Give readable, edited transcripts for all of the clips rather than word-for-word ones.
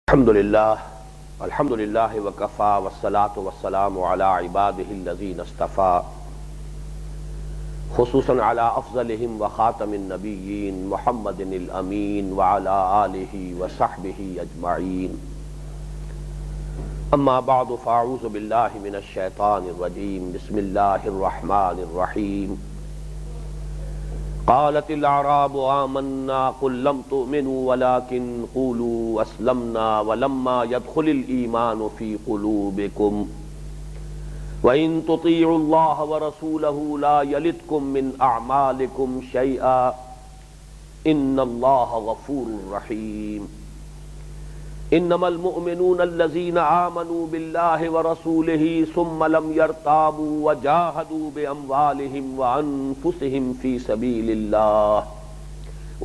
الحمد للہ وکفا والصلاة والسلام علی عباده الذین اصطفى خصوصا علی افضلهم وخاتم النبیین محمد الامین وعلی آلہ وصحبہ اجمعین اما بعد فاعوذ باللہ من الشیطان الرجیم بسم اللہ الرحمن الرحیم قالت الاعراب آمنا قل لم تؤمنوا ولكن قولوا اسلمنا ولما يدخل الايمان في قلوبكم وان تطيعوا الله ورسوله لا يلدكم من اعمالكم شيئا ان الله غفور رحيم انما المؤمنون الذين آمنوا بالله ورسوله ثم لم يرتابوا وجاهدوا بأموالهم وأنفسهم في سبيل الله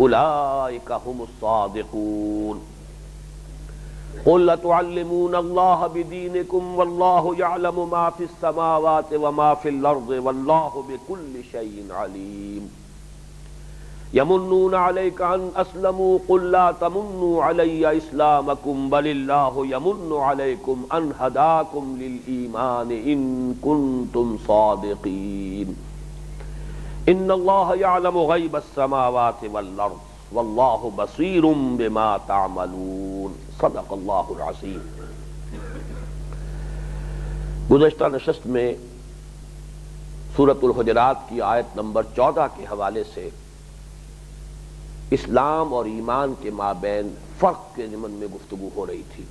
أولئك هم الصادقون قل أتعلمون الله بدينكم والله يعلم ما في السماوات وما في الأرض والله بكل شيء عليم يمنون عليك أن أسلموا قل لا تمنوا علي إسلامكم بل الله يمن عليكم أن هداكم للإيمان إن كنتم صادقين إن الله يعلم غيب السماوات والأرض والله بصير بما تعملون صدق اللہ العظیم۔ گزشتہ نشست میں سورۃ الحجرات کی آیت نمبر 14 کے حوالے سے اسلام اور ایمان کے مابین فرق کے ضمن میں گفتگو ہو رہی تھی۔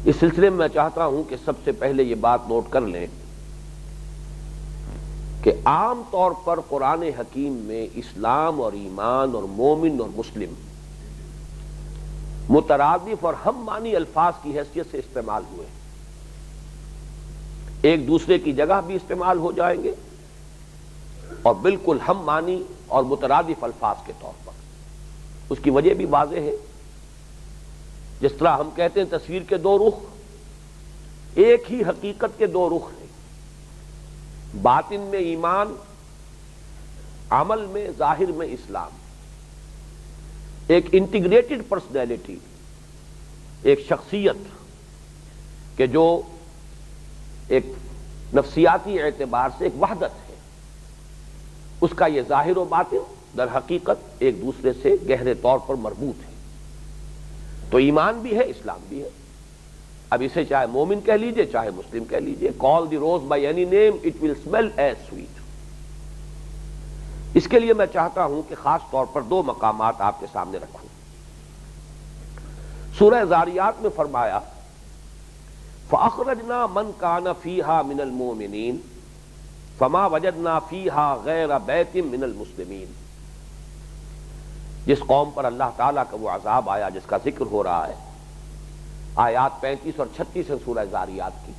اس سلسلے میں چاہتا ہوں کہ سب سے پہلے یہ بات نوٹ کر لیں کہ عام طور پر قرآن حکیم میں اسلام اور ایمان اور مومن اور مسلم مترادف اور ہم معنی الفاظ کی حیثیت سے استعمال ہوئے، ایک دوسرے کی جگہ بھی استعمال ہو جائیں گے اور بالکل ہم معنی اور مترادف الفاظ کے طور پر۔ اس کی وجہ بھی واضح ہے، جس طرح ہم کہتے ہیں تصویر کے دو رخ، ایک ہی حقیقت کے دو رخ ہیں، باطن میں ایمان، عمل میں ظاہر میں اسلام، ایک انٹیگریٹڈ پرسنالٹی، ایک شخصیت کہ جو ایک نفسیاتی اعتبار سے ایک وحدت ہے، اس کا یہ ظاہر و باطن در حقیقت ایک دوسرے سے گہرے طور پر مربوط ہے۔ تو ایمان بھی ہے، اسلام بھی ہے۔ اب اسے چاہے مومن کہہ لیجئے چاہے مسلم کہہ لیجئے، call the rose by any name it will smell as sweet۔ اس کے لیے میں چاہتا ہوں کہ خاص طور پر دو مقامات آپ کے سامنے رکھوں۔ سورہ ذاریات میں فرمایا فَأَخْرَجْنَا مَنْ كَانَ فِيهَا مِنَ الْمُؤْمِنِينَ فما وجدنا فیہا غیر بیت من المسلمین۔ جس قوم پر اللہ تعالیٰ کا وہ عذاب آیا جس کا ذکر ہو رہا ہے، آیات 35 اور 36 ہیں سورہ ذاریات کی،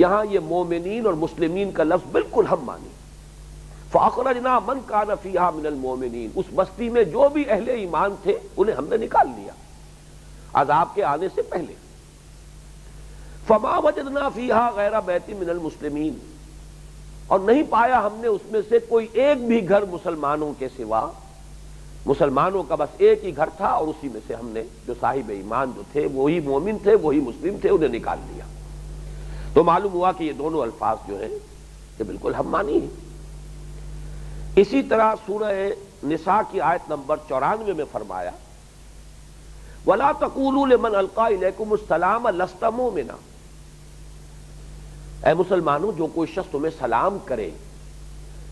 یہاں یہ مومنین اور مسلمین کا لفظ بالکل ہم مانی۔ فاخرجنا من کان فیہا من المؤمنین، اس بستی میں جو بھی اہل ایمان تھے انہیں ہم نے نکال لیا عذاب کے آنے سے پہلے۔ فما وجدنا فیہا غیر بیت من المسلمین، اور نہیں پایا ہم نے اس میں سے کوئی ایک بھی گھر مسلمانوں کے سوا، مسلمانوں کا بس ایک ہی گھر تھا اور اسی میں سے ہم نے جو صاحب ایمان جو تھے وہی مومن تھے وہی مسلم تھے انہیں نکال لیا۔ تو معلوم ہوا کہ یہ دونوں الفاظ جو ہیں یہ بالکل ہم مانی ہیں۔ اسی طرح سورہ نساء کی آیت نمبر 94 میں فرمایا وَلَا تَقُولُوا لِمَنْ أَلْقَىٰ إِلَيْكُمُ السَّلَامَ لَسْتَ مُؤْمِنًا، اے مسلمانوں جو کوئی شخص تمہیں سلام کرے۔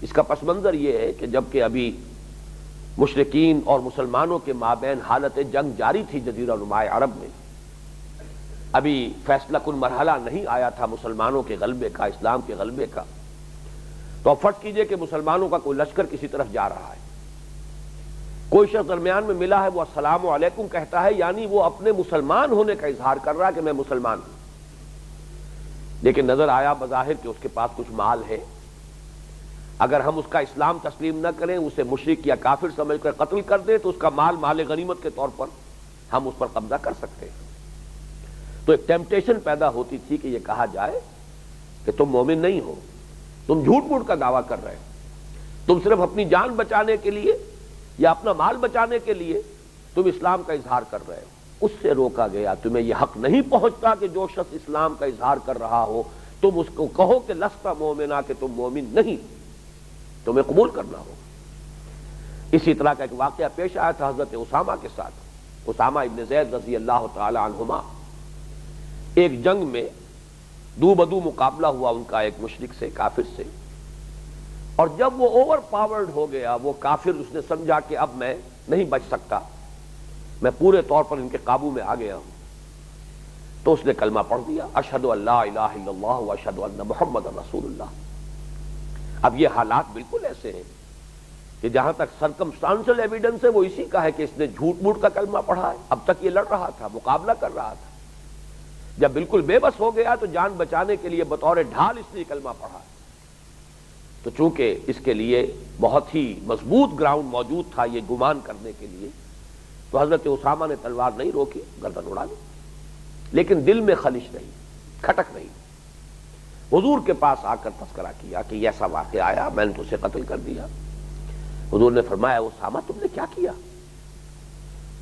اس کا پس منظر یہ ہے کہ جبکہ ابھی مشرکین اور مسلمانوں کے مابین حالت جنگ جاری تھی جزیرہ نماء عرب میں، ابھی فیصلہ کن مرحلہ نہیں آیا تھا مسلمانوں کے غلبے کا، اسلام کے غلبے کا۔ تو اب فرض کیجئے کہ مسلمانوں کا کوئی لشکر کسی طرف جا رہا ہے، کوئی شخص درمیان میں ملا ہے، وہ السلام علیکم کہتا ہے، یعنی وہ اپنے مسلمان ہونے کا اظہار کر رہا ہے کہ میں مسلمان ہوں، لیکن نظر آیا بظاہر کہ اس کے پاس کچھ مال ہے، اگر ہم اس کا اسلام تسلیم نہ کریں، اسے مشرک یا کافر سمجھ کر قتل کر دیں تو اس کا مال مال غنیمت کے طور پر ہم اس پر قبضہ کر سکتے ہیں۔ تو ایک ٹیمپٹیشن پیدا ہوتی تھی کہ یہ کہا جائے کہ تم مومن نہیں ہو، تم جھوٹ موٹ کا دعویٰ کر رہے ہو، تم صرف اپنی جان بچانے کے لیے یا اپنا مال بچانے کے لیے تم اسلام کا اظہار کر رہے ہو، اس سے روکا گیا تمہیں یہ حق نہیں پہنچتا کہ جو شخص اسلام کا اظہار کر رہا ہو تم اس کو کہو کہ لست مومنا، کہ تم مومن نہیں، تمہیں قبول کرنا ہو۔ اسی طرح کا ایک واقعہ پیش آیا تھا حضرت اسامہ کے ساتھ، اسامہ ابن زید رضی اللہ تعالی عنہما، ایک جنگ میں دو بدو مقابلہ ہوا ان کا ایک مشرک سے، کافر سے، اور جب وہ اوور پاورڈ ہو گیا، وہ کافر، اس نے سمجھا کہ اب میں نہیں بچ سکتا، میں پورے طور پر ان کے قابو میں آ گیا ہوں، تو اس نے کلمہ پڑھ دیا، اشہد ان لا الہ الا اللہ واشہد ان محمد رسول اللہ۔ اب یہ حالات بالکل ایسے ہیں کہ جہاں تک سرکمسٹانشل ایویڈنس ہے وہ اسی کا ہے کہ اس نے جھوٹ موٹ کا کلمہ پڑھا ہے، اب تک یہ لڑ رہا تھا، مقابلہ کر رہا تھا، جب بالکل بے بس ہو گیا تو جان بچانے کے لیے بطور ڈھال اس نے کلمہ پڑھا۔ تو چونکہ اس کے لیے بہت ہی مضبوط گراؤنڈ موجود تھا یہ گمان کرنے کے لیے، تو حضرت اسامہ نے تلوار نہیں روکی، گردن اڑا دی، لیکن دل میں خلش نہیں، کھٹک نہیں۔ حضور کے پاس آ کر تذکرہ کیا کہ یہ ایسا واقعہ آیا، میں نے تو اسے قتل کر دیا۔ حضور نے فرمایا اسامہ تم نے کیا کیا؟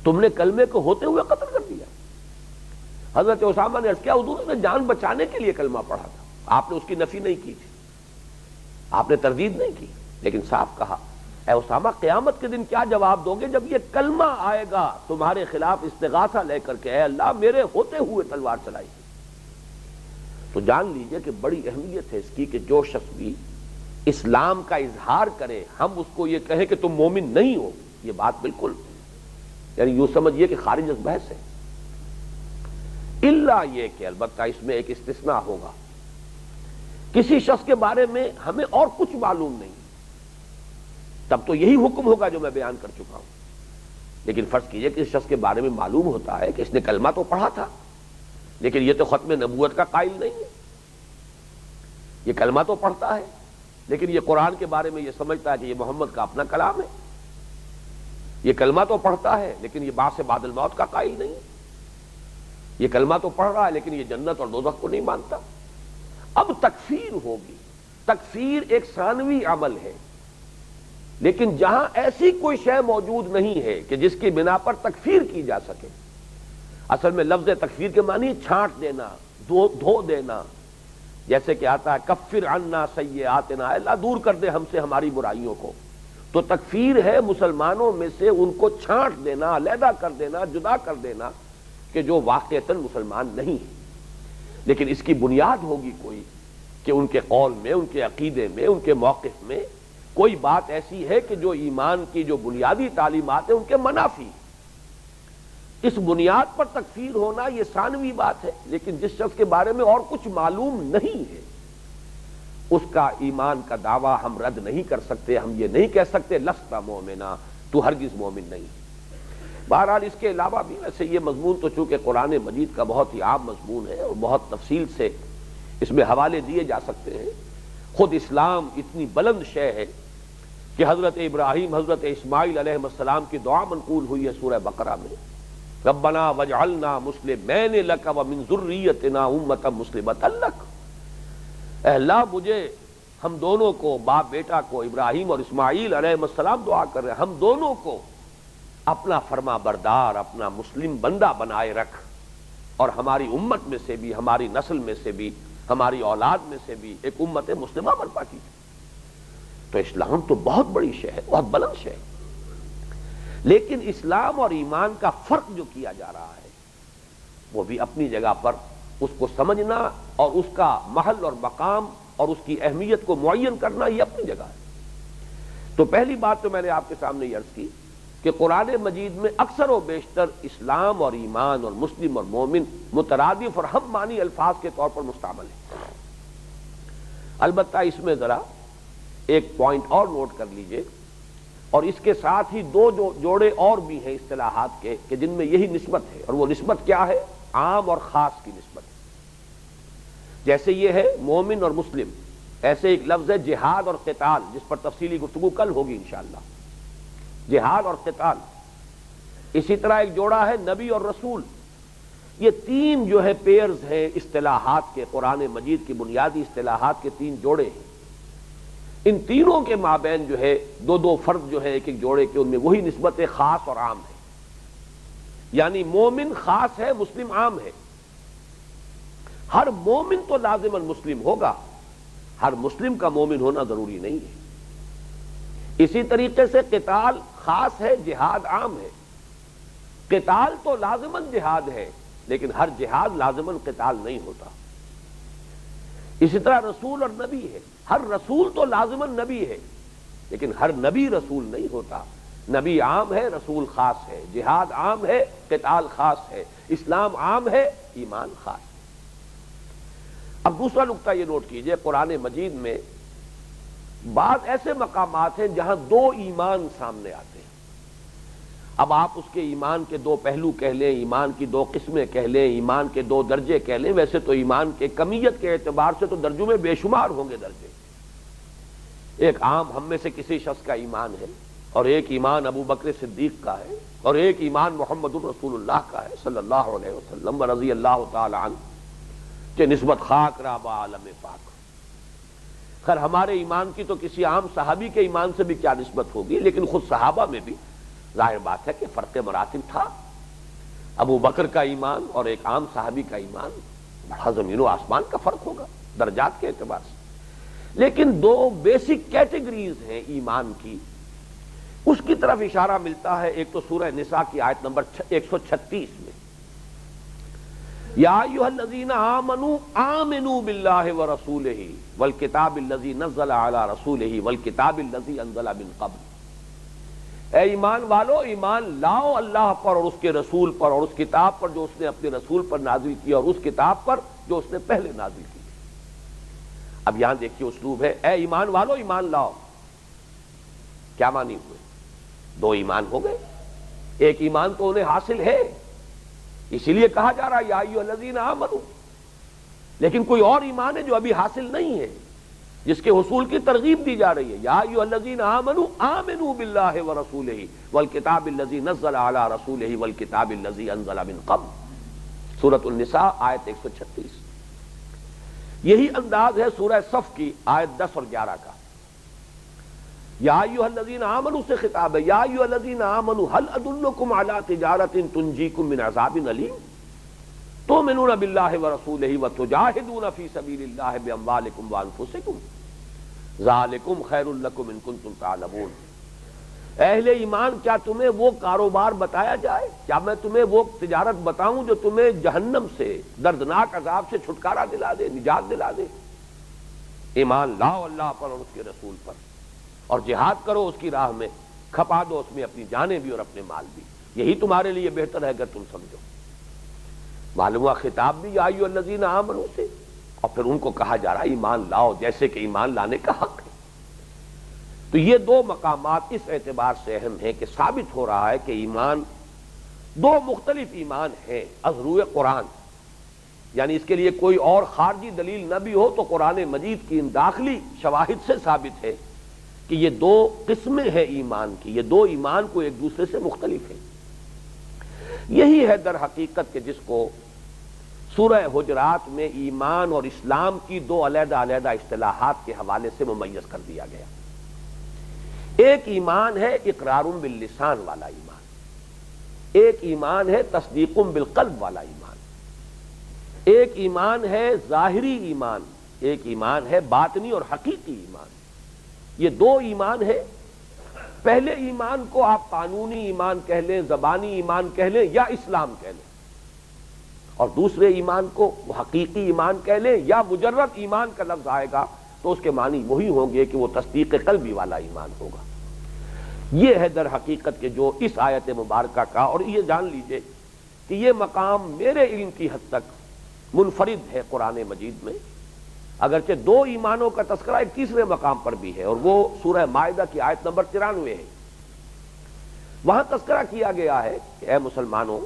تم نے کلمے کو ہوتے ہوئے قتل کر دیا۔ حضرت اسامہ نے عرض کیا حضور نے جان بچانے کے لیے کلمہ پڑھا تھا، آپ نے اس کی نفی نہیں کی تھی، آپ نے تردید نہیں کی، لیکن صاف کہا اے اسامہ قیامت کے دن کیا جواب دو گے جب یہ کلمہ آئے گا تمہارے خلاف استغاثہ لے کر کے، اے اللہ میرے ہوتے ہوئے تلوار چلائی۔ تو جان لیجئے کہ بڑی اہمیت ہے اس کی کہ جو شخص بھی اسلام کا اظہار کرے ہم اس کو یہ کہیں کہ تم مومن نہیں ہو، یہ بات بالکل یعنی یوں سمجھیے کہ خارج از بحث ہے، الا یہ کہ البتہ اس میں ایک استثناء ہوگا، کسی شخص کے بارے میں ہمیں اور کچھ معلوم نہیں، تب تو یہی حکم ہوگا جو میں بیان کر چکا ہوں۔ لیکن فرض کیجئے کہ اس شخص کے بارے میں معلوم ہوتا ہے کہ اس نے کلمہ تو پڑھا تھا لیکن یہ تو ختم نبوت کا قائل نہیں ہے، یہ کلمہ تو پڑھتا ہے لیکن یہ قرآن کے بارے میں یہ سمجھتا ہے کہ یہ محمد کا اپنا کلام ہے، یہ کلمہ تو پڑھتا ہے لیکن یہ بعث بعد الموت کا قائل نہیں، یہ کلمہ تو پڑھ رہا ہے لیکن یہ جنت اور دوزخ کو نہیں مانتا۔ اب تکفیر ہوگی، تکفیر ایک ثانوی عمل ہے، لیکن جہاں ایسی کوئی شے موجود نہیں ہے کہ جس کی بنا پر تکفیر کی جا سکے، اصل میں لفظ تکفیر کے معنی چھانٹ دینا، دھو دینا، جیسے کہ آتا ہے کفر عنا سیئاتنا، اللہ دور کر دے ہم سے ہماری برائیوں کو، تو تکفیر ہے مسلمانوں میں سے ان کو چھانٹ دینا، علیحدہ کر دینا، جدا کر دینا کہ جو واقعتاً مسلمان نہیں ہے، لیکن اس کی بنیاد ہوگی کوئی کہ ان کے قول میں، ان کے عقیدے میں، ان کے موقف میں کوئی بات ایسی ہے کہ جو ایمان کی جو بنیادی تعلیمات ہیں ان کے منافی، اس بنیاد پر تکفیر ہونا یہ ثانوی بات ہے، لیکن جس شخص کے بارے میں اور کچھ معلوم نہیں ہے اس کا ایمان کا دعویٰ ہم رد نہیں کر سکتے، ہم یہ نہیں کہہ سکتے لست مومنا، تو ہرگز مومن نہیں۔ بہرحال اس کے علاوہ بھی ویسے یہ مضمون تو چونکہ قرآن مجید کا بہت ہی عام مضمون ہے اور بہت تفصیل سے اس میں حوالے دیے جا سکتے ہیں، خود اسلام اتنی بلند شے ہے کہ حضرت ابراہیم، حضرت اسماعیل علیہ السلام کی دعا منقول ہوئی ہے سورہ بقرہ میں، ربنا واجعلنا مسلمین لک ومن ذریتنا امۃ مسلمۃ لک، اے اللہ مجھے ہم دونوں کو، باپ بیٹا کو، ابراہیم اور اسماعیل علیہ السلام دعا کر رہے ہیں، ہم دونوں کو اپنا فرما بردار، اپنا مسلم بندہ بنائے رکھ، اور ہماری امت میں سے بھی، ہماری نسل میں سے بھی، ہماری اولاد میں سے بھی ایک امت مسلمہ برپا کی۔ تو اسلام تو بہت بڑی شے ہے، بہت بلند شے ہے، لیکن اسلام اور ایمان کا فرق جو کیا جا رہا ہے وہ بھی اپنی جگہ پر اس کو سمجھنا اور اس کا محل اور مقام اور اس کی اہمیت کو معین کرنا یہ اپنی جگہ ہے۔ تو پہلی بات تو میں نے آپ کے سامنے یہ عرض کی کہ قرآن مجید میں اکثر و بیشتر اسلام اور ایمان اور مسلم اور مومن مترادف اور ہم معنی الفاظ کے طور پر مستعمل ہے۔ البتہ اس میں ذرا ایک پوائنٹ اور نوٹ کر لیجئے، اور اس کے ساتھ ہی دو جوڑے اور بھی ہیں اصطلاحات کے کہ جن میں یہی نسبت ہے، اور وہ نسبت کیا ہے؟ عام اور خاص کی نسبت ہے۔ جیسے یہ ہے مومن اور مسلم، ایسے ایک لفظ ہے جہاد اور قتال، جس پر تفصیلی گفتگو کل ہوگی انشاءاللہ، جہاد اور قتال۔ اسی طرح ایک جوڑا ہے نبی اور رسول، یہ تین جو ہے پیئرز ہیں اصطلاحات کے، قرآن مجید کی بنیادی اصطلاحات کے تین جوڑے ہیں، ان تینوں کے مابین جو ہے دو فرد جو ہے ایک ایک جوڑے کے، ان میں وہی نسبت خاص اور عام ہے۔ یعنی مومن خاص ہے، مسلم عام ہے۔ ہر مومن تو لازماً مسلم ہوگا، ہر مسلم کا مومن ہونا ضروری نہیں ہے۔ اسی طریقے سے قتال خاص ہے، جہاد عام ہے۔ قتال تو لازماً جہاد ہے، لیکن ہر جہاد لازماً قتال نہیں ہوتا۔ اسی طرح رسول اور نبی ہے، ہر رسول تو لازماً نبی ہے، لیکن ہر نبی رسول نہیں ہوتا۔ نبی عام ہے، رسول خاص ہے، جہاد عام ہے، قتال خاص ہے، اسلام عام ہے، ایمان خاص ہے۔ اب دوسرا نقطہ یہ نوٹ کیجئے، قرآن مجید میں بعض ایسے مقامات ہیں جہاں دو ایمان سامنے آتے ہیں۔ اب آپ اس کے ایمان کے دو پہلو کہہ لیں، ایمان کی دو قسمیں کہہ لیں، ایمان کے دو درجے کہہ لیں، ویسے تو ایمان کے کمیت کے اعتبار سے تو درجوں میں بے شمار ہوں گے درجے۔ ایک عام ہم میں سے کسی شخص کا ایمان ہے، اور ایک ایمان ابو بکر صدیق کا ہے، اور ایک ایمان محمد الرسول اللہ کا ہے صلی اللہ علیہ وسلم رضی اللہ تعالی عنہ، کہ نسبت خاک رابع عالم پاک۔ خیر ہمارے ایمان کی تو کسی عام صحابی کے ایمان سے بھی کیا نسبت ہوگی، لیکن خود صحابہ میں بھی ظاہر بات ہے کہ فرق مراتب تھا۔ ابو بکر کا ایمان اور ایک عام صحابی کا ایمان بڑا زمین و آسمان کا فرق ہوگا درجات کے اعتبار سے، لیکن دو بیسک کیٹیگریز ہیں ایمان کی، اس کی طرف اشارہ ملتا ہے۔ ایک تو سورہ نساء کی آیت نمبر 136 میں، یا ایھا الذین آمنوا آمنوا باللہ ورسولہ والکتاب الذی نزل علی رسولہ والکتاب الذی انزل من قبل۔ اے ایمان والو، ایمان لاؤ اللہ پر اور اس کے رسول پر اور اس کتاب پر جو اس نے اپنے رسول پر نازل کیا اور اس کتاب پر جو اس نے پہلے نازل کی۔ اب یہاں دیکھیے اسلوب ہے، اے ایمان والو ایمان لاؤ، کیا معنی ہوئے؟ دو ایمان ہو گئے، ایک ایمان تو انہیں حاصل ہے، اسی لیے کہا جا رہا ہے یا ایھا الذین آمنوا، لیکن کوئی اور ایمان ہے جو ابھی حاصل نہیں ہے، جس کے حصول کی ترغیب دی جا رہی ہے۔ یا ایھا الذین آمنوا آمنوا باللہ ورسولہ والکتاب الذی نزل علی رسولہ والکتاب الذی انزل من قبل، سورۃ النساء آیت 136۔ یہی انداز ہے سورہ صف کی آیت 10 اور 11 کا۔ یا ایھا الذین آمنوا سے خطاب ہے، یا ایھا الذین آمنوا هل ادلکم علی تجارۃ تنجیکم من عذاب علیم تؤمنون باللہ ورسولہ وتجاہدون فی سبیل اللہ باموالکم وانفسکم ذالکم خیر لکم ان کنتم تعلمون۔ اہل ایمان، کیا تمہیں وہ کاروبار بتایا جائے، کیا میں تمہیں وہ تجارت بتاؤں جو تمہیں جہنم سے، دردناک عذاب سے چھٹکارا دلا دے، نجات دلا دے؟ ایمان لاؤ اللہ پر اور اس کے رسول پر، اور جہاد کرو اس کی راہ میں، کھپا دو اس میں اپنی جانیں بھی اور اپنے مال بھی، یہی تمہارے لیے بہتر ہے اگر تم سمجھو۔ معلوم ہوا خطاب بھی یا ایھا الذین آمنوا سے، اور پھر ان کو کہا جا رہا ہے ایمان لاؤ، جیسے کہ ایمان لانے کا حق ہے۔ تو یہ دو مقامات اس اعتبار سے اہم ہیں کہ ثابت ہو رہا ہے کہ ایمان دو مختلف ایمان ہیں از روئے قرآن، یعنی اس کے لیے کوئی اور خارجی دلیل نہ بھی ہو تو قرآن مجید کی ان داخلی شواہد سے ثابت ہے کہ یہ دو قسمیں ہیں ایمان کی، یہ دو ایمان کو ایک دوسرے سے مختلف ہیں۔ یہی ہے در حقیقت کہ جس کو سورہ حجرات میں ایمان اور اسلام کی دو علیحدہ علیحدہ اصطلاحات کے حوالے سے ممیز کر دیا گیا۔ ایک ایمان ہے اقرار باللسان والا ایمان، ایک ایمان ہے تصدیق بالقلب والا ایمان، ایک ایمان ہے ظاہری ایمان، ایک ایمان ہے باطنی اور حقیقی ایمان۔ یہ دو ایمان ہے۔ پہلے ایمان کو آپ قانونی ایمان کہہ لیں، زبانی ایمان کہہ لیں یا اسلام کہہ لیں، اور دوسرے ایمان کو حقیقی ایمان کہہ لیں یا مجرد ایمان کا لفظ آئے گا تو اس کے معنی وہی ہوں گے کہ وہ تصدیق قلبی والا ایمان ہوگا۔ یہ ہے در حقیقت کہ جو اس آیت مبارکہ کا، اور یہ جان لیجئے کہ یہ مقام میرے علم کی حد تک منفرد ہے قرآن مجید میں، اگرچہ دو ایمانوں کا تذکرہ ایک تیسرے مقام پر بھی ہے، اور وہ سورہ مائدہ کی آیت نمبر 93 ہے۔ وہاں تذکرہ کیا گیا ہے کہ اے مسلمانوں،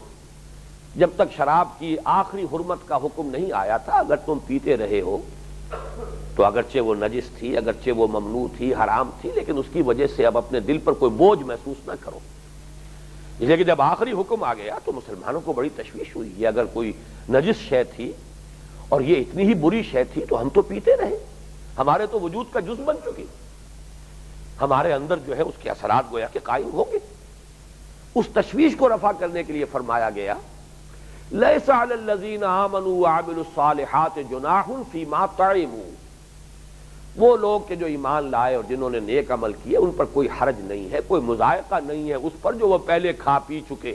جب تک شراب کی آخری حرمت کا حکم نہیں آیا تھا، اگر تم پیتے رہے ہو تو اگرچہ وہ نجس تھی، اگرچہ وہ ممنوع تھی، حرام تھی، لیکن اس کی وجہ سے اب اپنے دل پر کوئی بوجھ محسوس نہ کرو۔ اس لیے کہ جب آخری حکم آ گیا تو مسلمانوں کو بڑی تشویش ہوئی، یہ اگر کوئی نجس شے تھی اور یہ اتنی ہی بری شے تھی تو ہم تو پیتے رہے، ہمارے تو وجود کا جز بن چکی، ہمارے اندر جو ہے اس کے اثرات گویا کہ قائم ہوں گے۔ اس تشویش کو رفع کرنے کے لیے فرمایا گیا لیس علی الذین آمنوا وعملوا الصالحات جناح فیما طعموا، وہ لوگ کہ جو ایمان لائے اور جنہوں نے نیک عمل کیے ان پر کوئی حرج نہیں ہے، کوئی مضائقہ نہیں ہے اس پر جو وہ پہلے کھا پی چکے.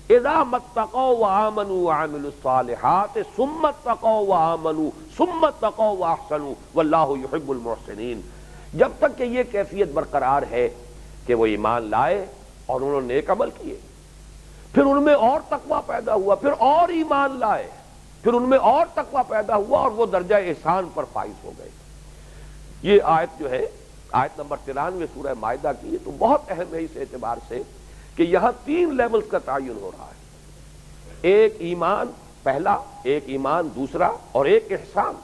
اذا متقوا وآمنوا وعملوا الصالحات ثم اتقوا وآمنوا ثم اتقوا واحسنوا واللہ یحب المحسنین. جب تک کہ یہ کیفیت برقرار ہے کہ وہ ایمان لائے اور انہوں نے نیک عمل کیے، پھر ان میں اور تقویٰ پیدا ہوا، پھر اور ایمان لائے، پھر ان میں اور تقویٰ پیدا ہوا اور وہ درجہ احسان پر فائز ہو گئے. یہ آیت جو ہے آیت نمبر 93 سورہ مائدہ کی، تو بہت اہم ہے اس اعتبار سے کہ یہاں 3 لیولز کا تعین ہو رہا ہے، ایک ایمان پہلا، ایک ایمان دوسرا اور ایک احسان.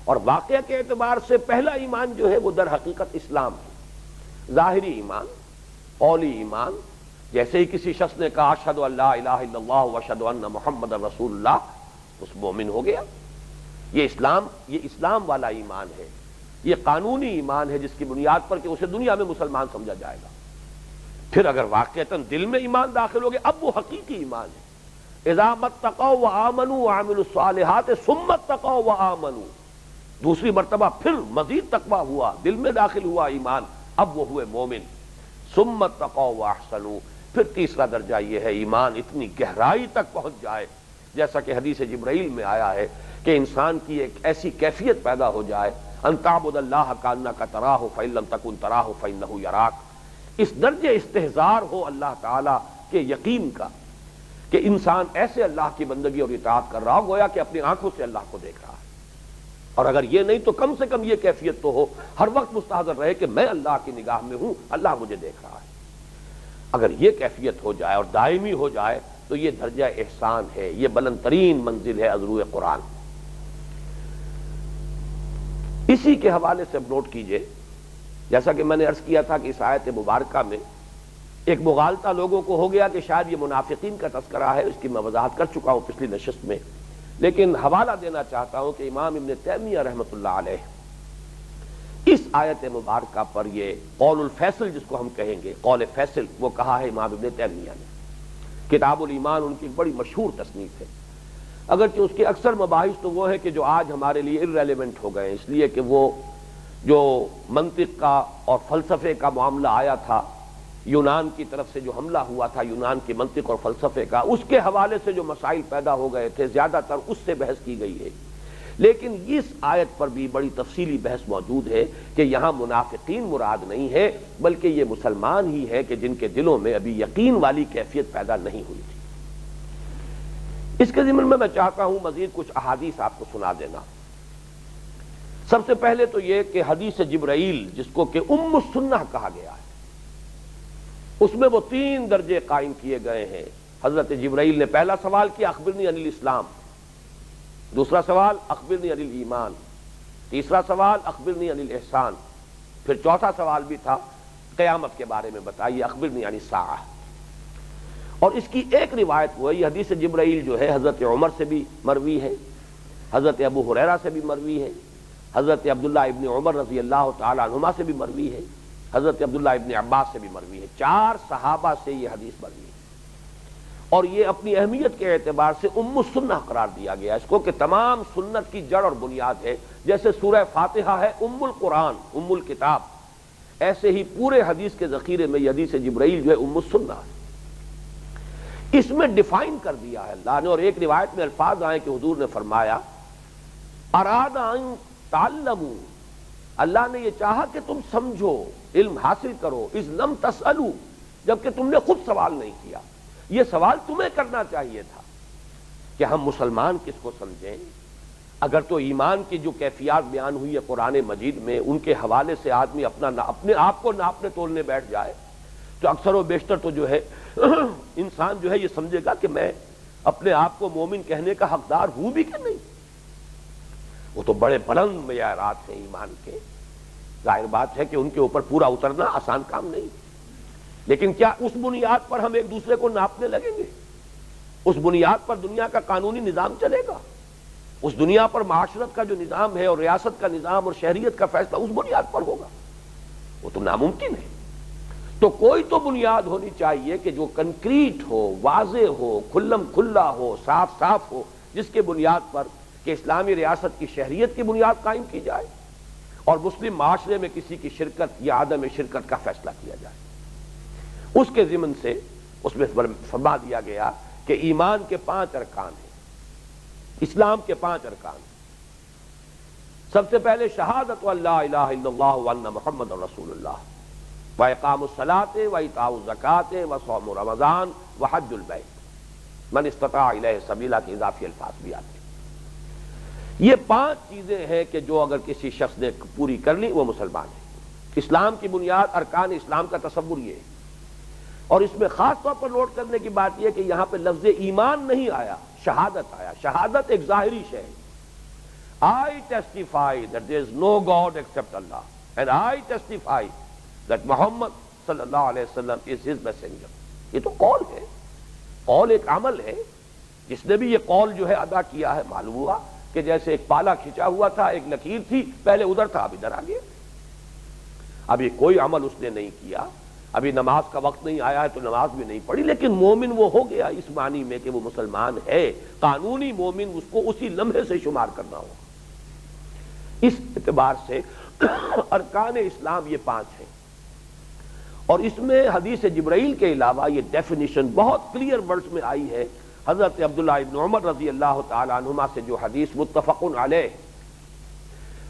اور واقعہ کے اعتبار سے پہلا ایمان جو ہے وہ در حقیقت اسلام ہے، ظاہری ایمان، قولی ایمان. جیسے ہی کسی شخص نے کہا اشہد ان لا الہ الا اللہ واشہد ان محمد رسول اللہ، اس مومن ہو گیا. یہ اسلام والا ایمان ہے، یہ قانونی ایمان ہے جس کی بنیاد پر کہ اسے دنیا میں مسلمان سمجھا جائے گا. پھر اگر واقعتاً دل میں ایمان داخل ہو گیا اب وہ حقیقی ایمان ہے. اذا متقوا وآمنوا وعملوا الصالحات ثم اتقوا وآمنوا، دوسری مرتبہ پھر مزید تقویٰ ہوا، دل میں داخل ہوا ایمان، اب وہ ہوئے مومن. ثم اتقوا واحسنوا، پھر تیسرا درجہ یہ ہے ایمان اتنی گہرائی تک پہنچ جائے جیسا کہ حدیث جبرائیل میں آیا ہے کہ انسان کی ایک ایسی کیفیت پیدا ہو جائے ان تعبد اللہ کانک تراہ فإن لم تکن تراہ فإنہ یراک. اس درجے استحضار ہو اللہ تعالی کے یقین کا کہ انسان ایسے اللہ کی بندگی اور اطاعت کر رہا ہو گویا کہ اپنی آنکھوں سے اللہ کو دیکھ رہا ہے. اور اگر یہ نہیں تو کم سے کم یہ کیفیت تو ہو، ہر وقت مستحضر رہے کہ میں اللہ کی نگاہ میں ہوں، اللہ مجھے دیکھ رہا ہے. اگر یہ کیفیت ہو جائے اور دائمی ہو جائے تو یہ درجہ احسان ہے، یہ بلند ترین منزل ہے عضو قرآن. اسی کے حوالے سے اب نوٹ کیجئے، جیسا کہ میں نے عرض کیا تھا کہ اس آیت مبارکہ میں ایک مغالطہ لوگوں کو ہو گیا کہ شاید یہ منافقین کا تذکرہ ہے، اس کی میں وضاحت کر چکا ہوں پچھلی نشست میں، لیکن حوالہ دینا چاہتا ہوں کہ امام ابن تیمیہ رحمۃ اللہ علیہ اس آیت مبارکہ پر یہ قول الفیصل جس کو ہم کہیں گے، قول فیصل، وہ کہا ہے امام ابن تیمیہ نے. کتاب الایمان ان کی ایک بڑی مشہور تصنیف ہے، اگرچہ اس کے اکثر مباحث تو وہ ہے کہ جو آج ہمارے لیے irrelevant ہو گئے، اس لیے کہ وہ جو منطق کا اور فلسفے کا معاملہ آیا تھا، یونان کی طرف سے جو حملہ ہوا تھا یونان کے منطق اور فلسفے کا، اس کے حوالے سے جو مسائل پیدا ہو گئے تھے زیادہ تر اس سے بحث کی گئی ہے. لیکن اس آیت پر بھی بڑی تفصیلی بحث موجود ہے کہ یہاں منافقین مراد نہیں ہے بلکہ یہ مسلمان ہی ہے کہ جن کے دلوں میں ابھی یقین والی کیفیت پیدا نہیں ہوئی تھی. اس کے ضمن میں میں چاہتا ہوں مزید کچھ احادیث آپ کو سنا دینا. سب سے پہلے تو یہ کہ حدیث جبرائیل جس کو کہ ام السنہ کہا گیا ہے، اس میں وہ 3 درجے قائم کیے گئے ہیں. حضرت جبرائیل نے پہلا سوال کیا اخبرنی عن الاسلام، دوسرا سوال اخبرنی عن الایمان، تیسرا سوال اخبرنی عن الاحسان، پھر چوتھا سوال بھی تھا قیامت کے بارے میں بتائیے اخبرنی عن الساعہ. اور اس کی ایک روایت وہ یہ حدیث جبرائیل جو ہے حضرت عمر سے بھی مروی ہے، حضرت ابو ہریرہ سے بھی مروی ہے، حضرت عبداللہ ابن عمر رضی اللہ تعالی عنہما سے بھی مروی ہے، حضرت عبداللہ ابن عباس سے بھی مروی ہے. 4 صحابہ سے یہ حدیث مروی ہے اور یہ اپنی اہمیت کے اعتبار سے ام السنہ قرار دیا گیا اس کو کہ تمام سنت کی جڑ اور بنیاد ہے. جیسے سورہ فاتحہ ہے ام القرآن، ام الکتاب، ایسے ہی پورے حدیث کے ذخیرے میں یہ حدیث جبرائیل جو ہے ام السنہ ہے. اس میں ڈیفائن کر دیا ہے اللہ نے، اور ایک روایت میں الفاظ آئے کہ حضور نے فرمایا اراد ان تعلموا، اللہ نے یہ چاہا کہ تم سمجھو، علم حاصل کرو، اذ لم تسألوا، جبکہ تم نے خود سوال نہیں کیا. یہ سوال تمہیں کرنا چاہیے تھا کہ ہم مسلمان کس کو سمجھیں. اگر تو ایمان کی جو کیفیات بیان ہوئی ہے قرآن مجید میں ان کے حوالے سے آدمی اپنے آپ کو ناپنے تولنے بیٹھ جائے تو اکثر و بیشتر تو جو ہے انسان جو ہے یہ سمجھے گا کہ میں اپنے آپ کو مومن کہنے کا حقدار ہوں بھی کہ نہیں. وہ تو بڑے بلند معیارات ہیں ایمان کے، ظاہر بات ہے کہ ان کے اوپر پورا اترنا آسان کام نہیں. لیکن کیا اس بنیاد پر ہم ایک دوسرے کو ناپنے لگیں گے؟ اس بنیاد پر دنیا کا قانونی نظام چلے گا؟ اس دنیا پر معاشرت کا جو نظام ہے اور ریاست کا نظام اور شہریت کا فیصلہ اس بنیاد پر ہوگا؟ وہ تو ناممکن ہے. تو کوئی تو بنیاد ہونی چاہیے کہ جو کنکریٹ ہو، واضح ہو، کھلم کھلا ہو، صاف صاف ہو، جس کے بنیاد پر کہ اسلامی ریاست کی شہریت کی بنیاد قائم کی جائے اور مسلم معاشرے میں کسی کی شرکت یا عدم شرکت کا فیصلہ کیا جائے۔ اس کے ضمن سے اس میں فرما دیا گیا کہ ایمان کے 5 ارکان ہیں، اسلام کے 5 ارکان ہیں۔ سب سے پہلے شہادت اللہ الہ الا اللہ وان محمد رسول اللہ، وإقام الصلاة وإيتاء الزکاة وصوم رمضان وحج البیت من استطاع الیہ سبیلا کے اضافی الفاظ بھی آتے ہیں۔ یہ 5 چیزیں ہیں کہ جو اگر کسی شخص نے پوری کر لی وہ مسلمان ہے۔ اسلام کی بنیاد، ارکان اسلام کا تصور یہ ہے، اور اس میں خاص طور پر نوٹ کرنے کی بات یہ کہ یہاں پہ لفظ ایمان نہیں آیا، شہادت آیا۔ شہادت ایک ظاہری شے ہے۔ I testify that there is no God except Allah and I testify that Muhammad صلی اللہ علیہ وسلم is his messenger۔ یہ تو قول ہے، قول ایک عمل ہے۔ جس نے بھی یہ قول جو ہے ادا کیا ہے، معلوم ہوا کہ جیسے ایک پالا کھچا ہوا تھا، ایک لکیر تھی، پہلے ادھر تھا اب ادھر آ گیا۔ ابھی کوئی عمل اس نے نہیں کیا، ابھی نماز کا وقت نہیں آیا ہے تو نماز بھی نہیں پڑھی، لیکن مومن وہ ہو گیا اس معنی میں کہ وہ مسلمان ہے۔ قانونی مومن اس کو اسی لمحے سے شمار کرنا ہوگا۔ اس اعتبار سے ارکان اسلام یہ 5 ہیں، اور اس میں حدیث جبرائیل کے علاوہ یہ ڈیفینیشن بہت کلیئر ورڈز میں آئی ہے۔ حضرت عبداللہ ابن عمر رضی اللہ تعالی عنہما سے جو حدیث متفق علیہ،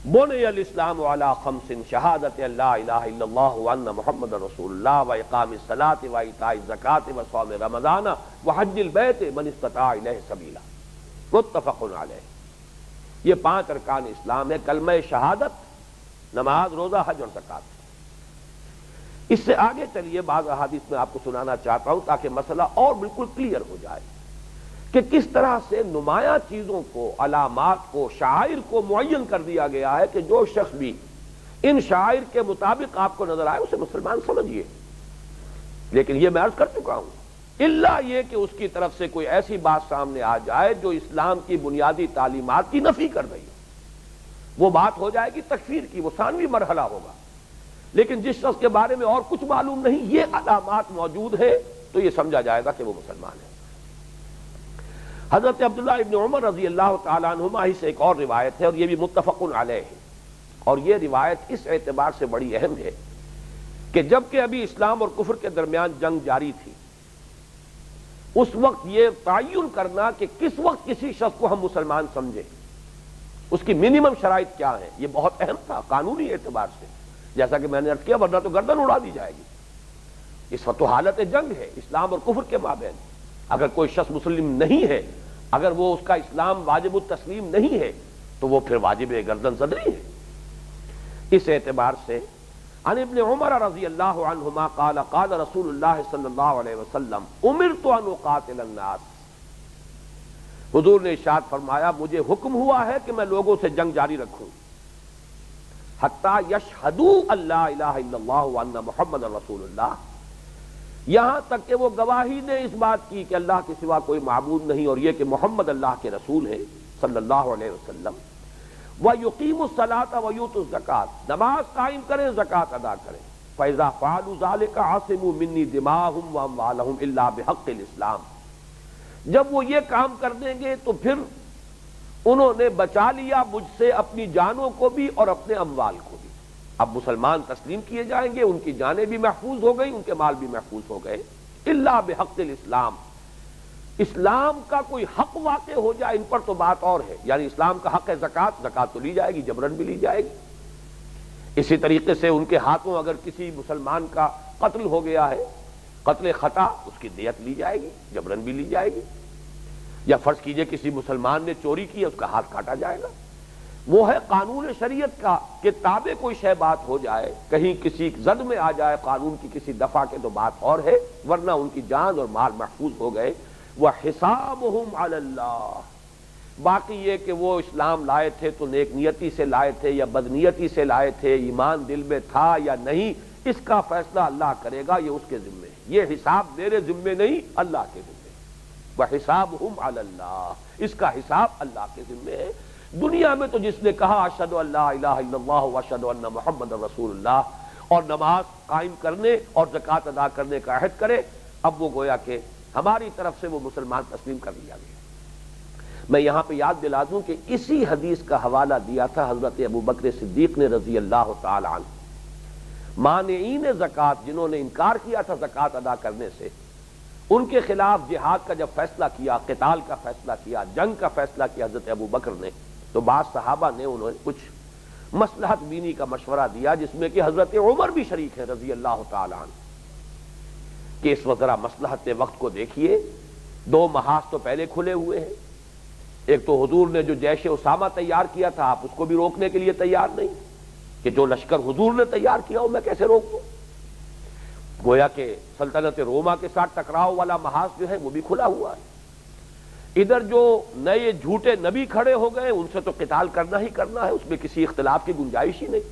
بنی الاسلام علی 5 شہادت لا الہ الا اللہ وان محمد رسول اللہ واقام الصلاۃ وایتاء الزکاۃ وصوم رمضان وحج البیت من استطاع الیہ سبیلا، متفق علیہ۔ یہ 5 ارکان اسلام ہے، کلمہ شہادت، نماز، روزہ، حج اور زکوٰۃ۔ اس سے آگے چلیے بعض احادیث میں آپ کو سنانا چاہتا ہوں تاکہ مسئلہ اور بالکل کلیئر ہو جائے کہ کس طرح سے نمایاں چیزوں کو، علامات کو، شعائر کو معین کر دیا گیا ہے کہ جو شخص بھی ان شعائر کے مطابق آپ کو نظر آئے اسے مسلمان سمجھیے۔ لیکن یہ میں عرض کر چکا ہوں، الا یہ کہ اس کی طرف سے کوئی ایسی بات سامنے آ جائے جو اسلام کی بنیادی تعلیمات کی نفی کر رہی ہو، وہ بات ہو جائے گی تکفیر کی، وہ ثانوی مرحلہ ہوگا۔ لیکن جس شخص کے بارے میں اور کچھ معلوم نہیں، یہ علامات موجود ہیں تو یہ سمجھا جائے گا کہ وہ مسلمان ہے۔ حضرت عبداللہ ابن عمر رضی اللہ تعالیٰ عنہما ہی سے ایک اور روایت ہے، اور یہ بھی متفق علیہ ہے، اور یہ روایت اس اعتبار سے بڑی اہم ہے کہ جب کہ ابھی اسلام اور کفر کے درمیان جنگ جاری تھی، اس وقت یہ تعین کرنا کہ کس وقت کسی شخص کو ہم مسلمان سمجھیں، اس کی منیمم شرائط کیا ہیں، یہ بہت اہم تھا قانونی اعتبار سے، جیسا کہ میں نے عرض کیا، ورنہ تو گردن اڑا دی جائے گی۔ اس وقت تو حالت جنگ ہے اسلام اور کفر کے مابین۔ اگر کوئی شخص مسلم نہیں ہے، اگر وہ اس کا اسلام واجب التسلیم نہیں ہے تو وہ پھر واجب گردن صدری ہے۔ اس اعتبار سے عن ابن عمر رضی اللہ عنہما قال قال رسول اللہ صلی اللہ علیہ وسلم امرت ان اقاتل الناس، حضور نے ارشاد فرمایا مجھے حکم ہوا ہے کہ میں لوگوں سے جنگ جاری رکھوں، حتی یشہدوا ان لا الہ الا اللہ وان محمد رسول اللہ، یہاں تک کہ وہ گواہی دیں اس بات کی کہ اللہ کے سوا کوئی معبود نہیں، اور یہ کہ محمد اللہ کے رسول ہیں صلی اللہ علیہ وسلم۔ وَيُقِيمُوا الصَّلَاةَ وَيُؤْتُوا الزَّكَاةَ، نماز قائم کریں، زکوٰۃ ادا کریں۔ فَإِذَا فَعَلُوا ذَلِكَ عَصِمُوا مِنِّي دِمَاءَهُمْ وَأَمْوَالَهُمْ إِلَّا بِحَقِّ الْإِسْلَامِ، جب وہ یہ کام کر دیں گے تو پھر انہوں نے بچا لیا مجھ سے اپنی جانوں کو بھی اور اپنے اموال کو بھی۔ اب مسلمان تسلیم کیے جائیں گے، ان کی جانیں بھی محفوظ ہو گئی، ان کے مال بھی محفوظ ہو گئے، الا بحق الاسلام، اسلام کا کوئی حق واقع ہو جائے ان پر تو بات اور ہے، یعنی اسلام کا حق ہے زکوٰۃ، زکوٰۃ تو لی جائے گی، جبرن بھی لی جائے گی۔ اسی طریقے سے ان کے ہاتھوں اگر کسی مسلمان کا قتل ہو گیا ہے، قتل خطا، اس کی دیت لی جائے گی، جبرن بھی لی جائے گی۔ یا فرض کیجئے کسی مسلمان نے چوری کی، اس کا ہاتھ کاٹا جائے گا۔ وہ ہے قانون شریعت کا کہ تابع کوئی شے بات ہو جائے، کہیں کسی زد میں آ جائے قانون کی کسی دفعہ کے تو بات اور ہے، ورنہ ان کی جان اور مال محفوظ ہو گئے۔ وَحِسَابُهُمْ عَلَى اللَّهِ، باقی یہ کہ وہ اسلام لائے تھے تو نیک نیتی سے لائے تھے یا بدنیتی سے لائے تھے، ایمان دل میں تھا یا نہیں، اس کا فیصلہ اللہ کرے گا، یہ اس کے ذمے ہے، یہ حساب میرے ذمے نہیں، اللہ کے ذمے۔ وَحِسَابُهُمْ عَلَى اللَّهِ، اس کا حساب اللہ کے ذمے ہے۔ دنیا میں تو جس نے کہا اشہد ان لا الہ الا اللہ واشہد ان محمد رسول اللہ، اور نماز قائم کرنے اور زکوٰۃ ادا کرنے کا عہد کرے، اب وہ گویا کہ ہماری طرف سے وہ مسلمان تسلیم کر لیا گیا۔ میں یہاں پہ یاد دلا دوں کہ اسی حدیث کا حوالہ دیا تھا حضرت ابوبکر صدیق نے رضی اللہ تعالی عنہ۔ مانعین زکوٰۃ، جنہوں نے انکار کیا تھا زکوٰۃ ادا کرنے سے، ان کے خلاف جہاد کا جب فیصلہ کیا، قتال کا فیصلہ کیا، جنگ کا فیصلہ کیا حضرت ابوبکر نے، تو بعض صحابہ نے انہوں نے کچھ مصلحت بینی کا مشورہ دیا، جس میں کہ حضرت عمر بھی شریک ہے رضی اللہ تعالی عنہ، کہ اس وقت ذرا مصلحت وقت کو دیکھیے، 2 محاذ تو پہلے کھلے ہوئے ہیں۔ ایک تو حضور نے جو جیش اسامہ تیار کیا تھا، آپ اس کو بھی روکنے کے لیے تیار نہیں، کہ جو لشکر حضور نے تیار کیا ہو میں کیسے روک دوں؟ گویا کہ سلطنت روما کے ساتھ ٹکراؤ والا محاذ جو ہے وہ بھی کھلا ہوا ہے۔ ادھر جو نئے جھوٹے نبی کھڑے ہو گئے، ان سے تو قتال کرنا ہی کرنا ہے، اس میں کسی اختلاف کی گنجائش ہی نہیں،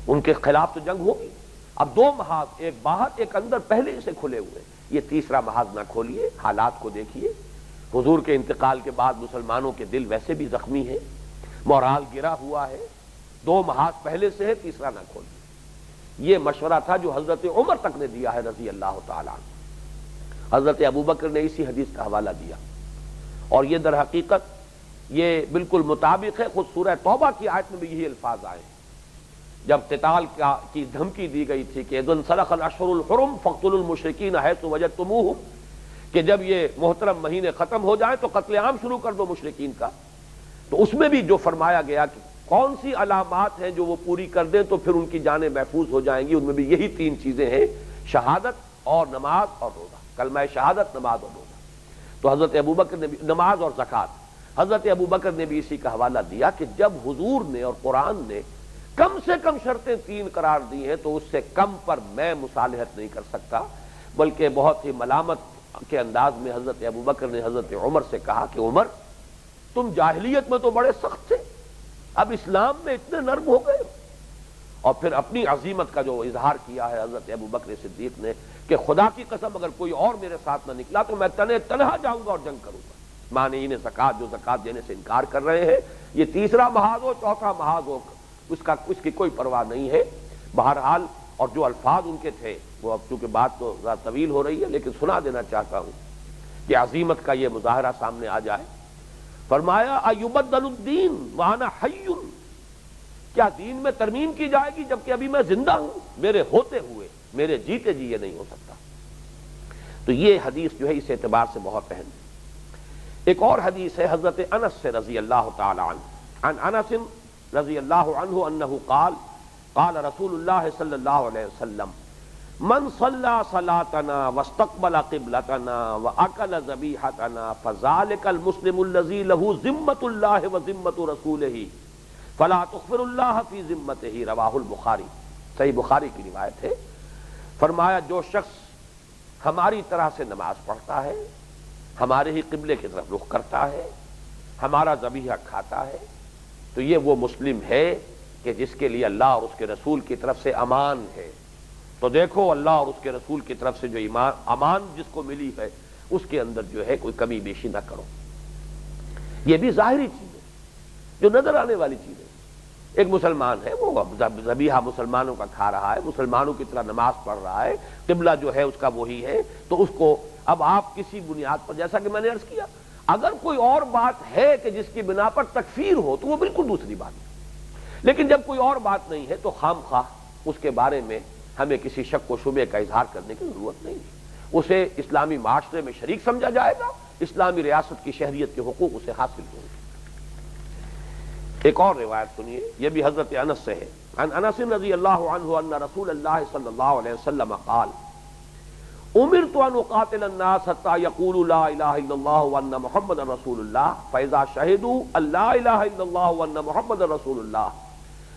ان کے خلاف تو جنگ ہوگی۔ اب 2 محاذ، ایک باہر ایک اندر، پہلے سے کھلے ہوئے، یہ تیسرا محاذ نہ کھولیے۔ حالات کو دیکھیے، حضور کے انتقال کے بعد مسلمانوں کے دل ویسے بھی زخمی ہیں، مورال گرا ہوا ہے، 2 محاذ پہلے سے ہے، تیسرا نہ کھولیے۔ یہ مشورہ تھا جو حضرت عمر تک نے دیا ہے رضی اللہ تعالی عنہ۔ حضرت ابوبکر نے اسی حدیث کا حوالہ دیا، اور یہ در حقیقت یہ بالکل مطابق ہے، خود سورہ توبہ کی آیت میں بھی یہی الفاظ آئے ہیں، جب قتال کی دھمکی دی گئی تھی کہ اذ انسلخ الاشہر الحرم فاقتلوا المشرکین حیث وجدتموہم، کہ جب یہ محترم مہینے ختم ہو جائیں تو قتل عام شروع کر دو مشرکین کا، تو اس میں بھی جو فرمایا گیا کہ کون سی علامات ہیں جو وہ پوری کر دیں تو پھر ان کی جانیں محفوظ ہو جائیں گی، ان میں بھی یہی 3 چیزیں ہیں، شہادت اور نماز اور روزہ، کلمہ شہادت، نماز اور روزہ۔ تو حضرت ابوبکر نے بھی نماز اور زکوٰۃ، حضرت ابوبکر نے بھی اسی کا حوالہ دیا کہ جب حضور نے اور قرآن نے کم سے کم شرطیں 3 قرار دی ہیں تو اس سے کم پر میں مصالحت نہیں کر سکتا، بلکہ بہت ہی ملامت کے انداز میں حضرت ابوبکر نے حضرت عمر سے کہا کہ عمر، تم جاہلیت میں تو بڑے سخت تھے، اب اسلام میں اتنے نرم ہو گئے۔ اور پھر اپنی عظیمت کا جو اظہار کیا ہے حضرت ابوبکر صدیق نے کہ خدا کی قسم اگر کوئی اور میرے ساتھ نہ نکلا تو میں تنہا جاؤں گا اور جنگ کروں گا۔ مانعین زکوٰۃ جو زکوٰۃ دینے سے انکار کر رہے ہیں، یہ تیسرا محاذ ہو، چوتھا محاذ ہو، اس کی کوئی پرواہ نہیں ہے۔ بہرحال، اور جو الفاظ ان کے تھے وہ اب چونکہ بات تو ذرا طویل ہو رہی ہے لیکن سنا دینا چاہتا ہوں کہ عظیمت کا یہ مظاہرہ سامنے آ جائے۔ فرمایا ایبدل الدین وانا حی، کیا دین میں ترمیم کی جائے گی جبکہ ابھی میں زندہ ہوں؟ میرے ہوتے ہوئے، میرے جیتے جی یہ نہیں ہو سکتا۔ تو یہ حدیث جو ہے اس اعتبار سے بہت اہم ہے۔ ایک اور حدیث ہے حضرت انس سے رضی اللہ تعالی عنہ، عن انس رضی اللہ عنہ انہ قال قال رسول اللہ صلی اللہ علیہ وسلم من صلی صلاتنا واستقبل قبلتنا واکل ذبیحتنا فذلک المسلم الذی له ذمۃ اللہ وذمۃ رسولہ فلا تخفر اللہ فی ذمتہ، رواہ البخاری، صحیح بخاری کی روایت ہے۔ فرمایا جو شخص ہماری طرح سے نماز پڑھتا ہے، ہمارے ہی قبلے کی طرف رخ کرتا ہے، ہمارا ذبیحہ کھاتا ہے، تو یہ وہ مسلم ہے کہ جس کے لیے اللہ اور اس کے رسول کی طرف سے امان ہے۔ تو دیکھو اللہ اور اس کے رسول کی طرف سے جو امان جس کو ملی ہے اس کے اندر جو ہے کوئی کمی بیشی نہ کرو۔ یہ بھی ظاہری چیز ہے جو نظر آنے والی چیز ہے۔ ایک مسلمان ہے، وہ ذبیحہ مسلمانوں کا کھا رہا ہے، مسلمانوں کی طرح نماز پڑھ رہا ہے، قبلہ جو ہے اس کا وہی ہے، تو اس کو اب آپ کسی بنیاد پر، جیسا کہ میں نے عرض کیا، اگر کوئی اور بات ہے کہ جس کی بنا پر تکفیر ہو تو وہ بالکل دوسری بات ہے، لیکن جب کوئی اور بات نہیں ہے تو خام خواہ اس کے بارے میں ہمیں کسی شک و شبے کا اظہار کرنے کی ضرورت نہیں ہے۔ اسے اسلامی معاشرے میں شریک سمجھا جائے گا، اسلامی ریاست کی شہریت کے حقوق اسے حاصل ہوں گے۔ ایک اور روایت سنیے، یہ بھی حضرت انس سے ہے، عن انس رضی اللہ عنہ ان رسول اللہ صلی اللہ علیہ وسلم قال امرت ان اقاتل الناس حتى يقولوا لا اله الا الله وان محمدا رسول الله فاذا شهدوا ان لا اله الا الله وان محمدا رسول الله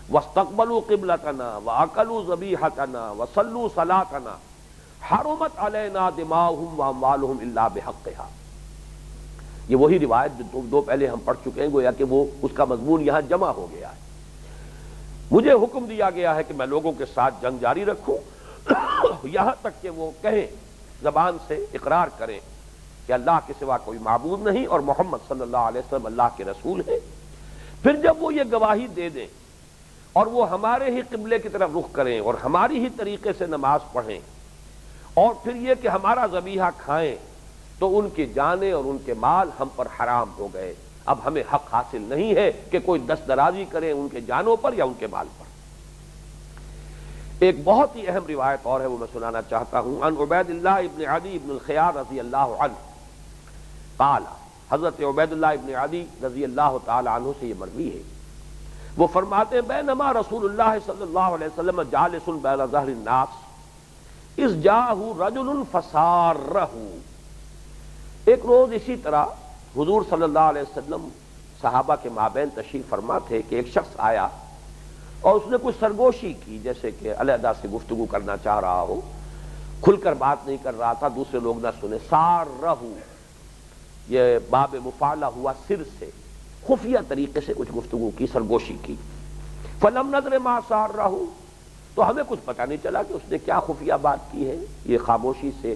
واستقبلوا قبلتنا واكلوا ذبيحتنا وصلوا صلاتنا حرمت علينا دماؤهم واموالهم الا بحقها۔ یہ وہی روایت جو دو پہلے ہم پڑھ چکے ہیں، گویا کہ وہ اس کا مضمون یہاں جمع ہو گیا ہے۔ مجھے حکم دیا گیا ہے کہ میں لوگوں کے ساتھ جنگ جاری رکھوں یہاں تک کہ وہ کہیں، زبان سے اقرار کریں کہ اللہ کے سوا کوئی معبود نہیں اور محمد صلی اللہ علیہ وسلم اللہ کے رسول ہیں۔ پھر جب وہ یہ گواہی دے دیں اور وہ ہمارے ہی قبلے کی طرف رخ کریں اور ہماری ہی طریقے سے نماز پڑھیں، اور پھر یہ کہ ہمارا ذبیحہ کھائیں، تو ان کی جانیں اور ان کے مال ہم پر حرام ہو گئے۔ اب ہمیں حق حاصل نہیں ہے کہ کوئی دست درازی کرے ان کے جانوں پر یا ان کے مال پر۔ ایک بہت ہی اہم روایت اور ہے، وہ میں سنانا چاہتا ہوں۔ عن عبید اللہ ابن عدی ابن الخیار رضی اللہ عنہ قال، حضرت عبید اللہ ابن عدی رضی اللہ تعالی عنہ سے یہ مروی ہے، وہ فرماتے ہیں بینما رسول اللہ صلی اللہ علیہ وسلم جالس بین ظہر الناس اذ جاءہ رجل فسارہ۔ ایک روز اسی طرح حضور صلی اللہ علیہ وسلم صحابہ کے مابین تشریف فرما تھے کہ ایک شخص آیا اور اس نے کچھ سرگوشی کی، جیسے کہ علیحدہ سے گفتگو کرنا چاہ رہا ہو، کھل کر بات نہیں کر رہا تھا، دوسرے لوگ نہ سنے۔ سارہ، یہ باب مفعلہ ہوا سر سے، خفیہ طریقے سے کچھ گفتگو کی، سرگوشی کی۔ فلم ندر ما سارہ، تو ہمیں کچھ پتہ نہیں چلا کہ اس نے کیا خفیہ بات کی ہے، یہ خاموشی سے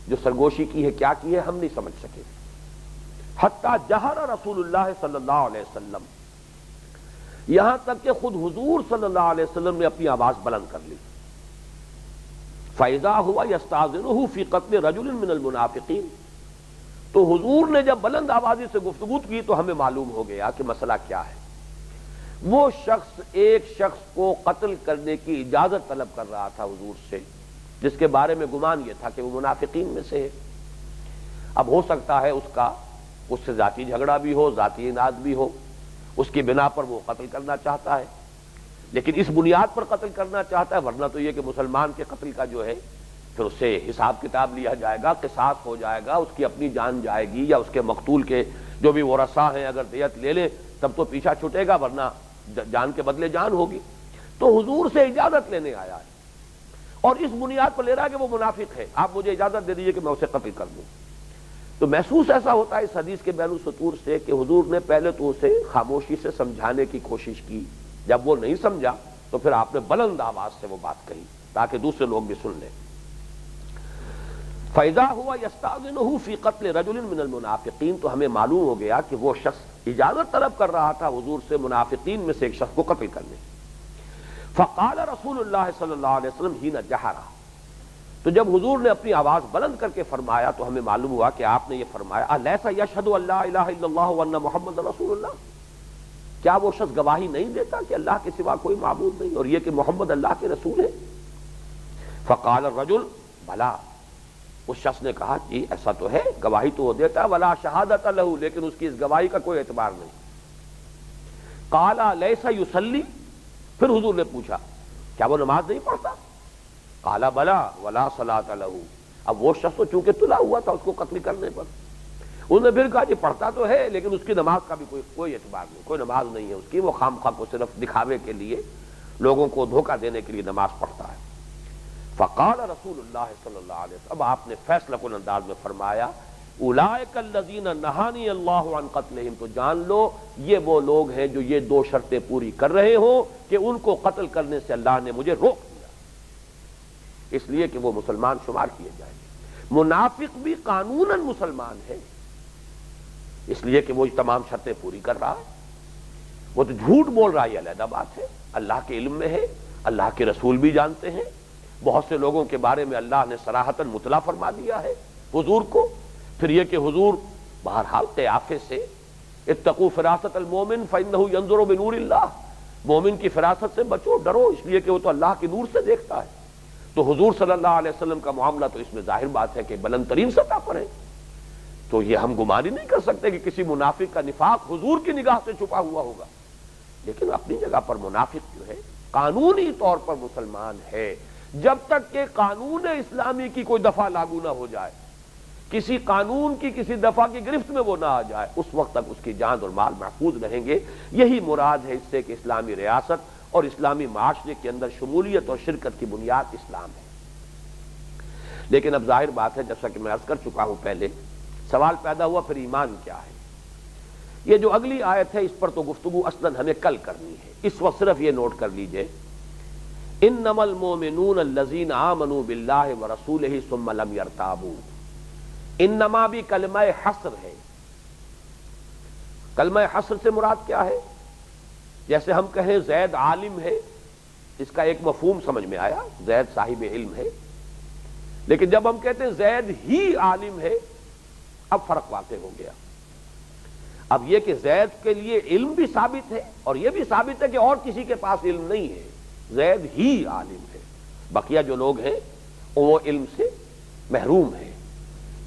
جو سرگوشی کی ہے کیا کی ہے، ہم نہیں سمجھ سکے۔ حتی جہر رسول اللہ صلی اللہ علیہ وسلم، یہاں تک کہ خود حضور صلی اللہ علیہ وسلم نے اپنی آواز بلند کر لی۔ فَإِذَا هُوَ يَسْتَأْذِنُهُ فِي قَتْلِ رَجُلٍ مِّنَ الْمُنَافِقِينَ، تو حضور نے جب بلند آوازی سے گفتگو کی تو ہمیں معلوم ہو گیا کہ مسئلہ کیا ہے۔ وہ شخص ایک شخص کو قتل کرنے کی اجازت طلب کر رہا تھا حضور سے، جس کے بارے میں گمان یہ تھا کہ وہ منافقین میں سے ہے۔ اب ہو سکتا ہے اس سے ذاتی جھگڑا بھی ہو، ذاتی اناد بھی ہو، اس کی بنا پر وہ قتل کرنا چاہتا ہے، لیکن اس بنیاد پر قتل کرنا چاہتا ہے، ورنہ تو یہ کہ مسلمان کے قتل کا جو ہے پھر اس سے حساب کتاب لیا جائے گا، قصاص ہو جائے گا، اس کی اپنی جان جائے گی، یا اس کے مقتول کے جو بھی ورثاء ہیں اگر دیت لے لیں تب تو پیچھا چھوٹے گا، ورنہ جان کے بدلے جان ہوگی۔ تو حضور سے اجازت لینے آیا ہے اور اس بنیاد پر لے رہا ہے کہ وہ منافق ہے، آپ مجھے اجازت دے دیجئے کہ میں اسے قتل کر دوں۔ تو محسوس ایسا ہوتا ہے اس حدیث کے بین السطور سے کہ حضور نے پہلے تو اسے خاموشی سے سمجھانے کی کوشش کی، جب وہ نہیں سمجھا تو پھر آپ نے بلند آواز سے وہ بات کہی تاکہ دوسرے لوگ بھی سن لیں۔ فَإِذَا هُوَ يَسْتَأْذِنُهُ فِي قَتْلِ رَجُلٍ مِّنَ الْمُنَافِقِينَ، تو ہمیں معلوم ہو گیا کہ وہ شخص اجازت طلب کر رہا تھا حضور سے منافقین میں سے ایک شخص کو قتل کرنے۔ فقال رسول اللہ صلی اللہ علیہ وسلم حین جہرا، تو جب حضور نے اپنی آواز بلند کر کے فرمایا تو ہمیں معلوم ہوا کہ آپ نے یہ فرمایا الیس یشہد ان لا الہ الا اللہ وان محمد رسول اللہ، کیا وہ شخص گواہی نہیں دیتا کہ اللہ کے سوا کوئی معبود نہیں اور یہ کہ محمد اللہ کے رسول ہے؟ فقال الرجل بلا، اس شخص نے کہا جی ایسا تو ہے، گواہی تو وہ دیتا ہے، ولا شہادت لہ، لیکن اس کی اس گواہی کا کوئی اعتبار نہیں۔ قال الیس یصلی، پھر حضور نے پوچھا کیا وہ نماز نہیں پڑھتا؟ قال بلا ولا صلاۃ لہ، اب وہ شخص تو چونکہ تلا ہوا تھا اس کو قتل کرنے پر، انہوں نے پھر کہا جی پڑھتا تو ہے لیکن اس کی نماز کا بھی کوئی اعتبار نہیں، کوئی نماز نہیں ہے اس کی، وہ خام خواہ کو صرف دکھاوے کے لیے، لوگوں کو دھوکہ دینے کے لیے نماز پڑھتا ہے۔ فقال رسول اللہ صلی اللہ علیہ وسلم، اب آپ نے فیصلہ کن انداز میں فرمایا اولئک الذین نہانی اللہ عن قتلہم، تو جان لو یہ وہ لوگ ہیں جو یہ دو شرطیں پوری کر رہے ہوں کہ ان کو قتل کرنے سے اللہ نے مجھے روک دیا، اس لیے کہ وہ مسلمان شمار کیے جائیں گے۔ منافق بھی قانوناً مسلمان ہے، اس لیے کہ وہ تمام شرطیں پوری کر رہا ہے، وہ تو جھوٹ بول رہا ہے، یہ علیحدہ بات ہے، اللہ کے علم میں ہے، اللہ کے رسول بھی جانتے ہیں، بہت سے لوگوں کے بارے میں اللہ نے صراحتاً مطلع فرما دیا ہے حضور کو۔ پھر یہ کہ حضور بہرحال قیافے سے اتقوا فراست المومن فإنہ ینظر بنور اللہ، مومن کی فراست سے بچو، ڈرو، اس لیے کہ وہ تو اللہ کے نور سے دیکھتا ہے۔ تو حضور صلی اللہ علیہ وسلم کا معاملہ تو اس میں ظاہر بات ہے کہ بلند ترین سطح پر ہے، تو یہ ہم گمان ہی نہیں کر سکتے کہ کسی منافق کا نفاق حضور کی نگاہ سے چھپا ہوا ہوگا، لیکن اپنی جگہ پر منافق جو ہے قانونی طور پر مسلمان ہے، جب تک کہ قانون اسلامی کی کوئی دفعہ لاگو نہ ہو جائے، کسی قانون کی کسی دفعہ کی گرفت میں وہ نہ آ جائے، اس وقت تک اس کی جان اور مال محفوظ رہیں گے۔ یہی مراد ہے اس سے کہ اسلامی ریاست اور اسلامی معاشرے کے اندر شمولیت اور شرکت کی بنیاد اسلام ہے۔ لیکن اب ظاہر بات ہے، جیسا کہ میں عرض کر چکا ہوں پہلے، سوال پیدا ہوا پھر ایمان کیا ہے؟ یہ جو اگلی آیت ہے اس پر تو گفتگو اصلاً ہمیں کل کرنی ہے، اس وقت صرف یہ نوٹ کر لیجئے انما المؤمنون الذین آمنوا باللہ ورسولہ ثم لم یرتابوا، انما بھی کلمہ حصر ہے۔ کلمہ حصر سے مراد کیا ہے؟ جیسے ہم کہیں زید عالم ہے، اس کا ایک مفہوم سمجھ میں آیا، زید صاحب علم ہے، لیکن جب ہم کہتے ہیں زید ہی عالم ہے، اب فرق واقع ہو گیا۔ اب یہ کہ زید کے لیے علم بھی ثابت ہے اور یہ بھی ثابت ہے کہ اور کسی کے پاس علم نہیں ہے، زید ہی عالم ہے، بقیہ جو لوگ ہیں وہ علم سے محروم ہیں۔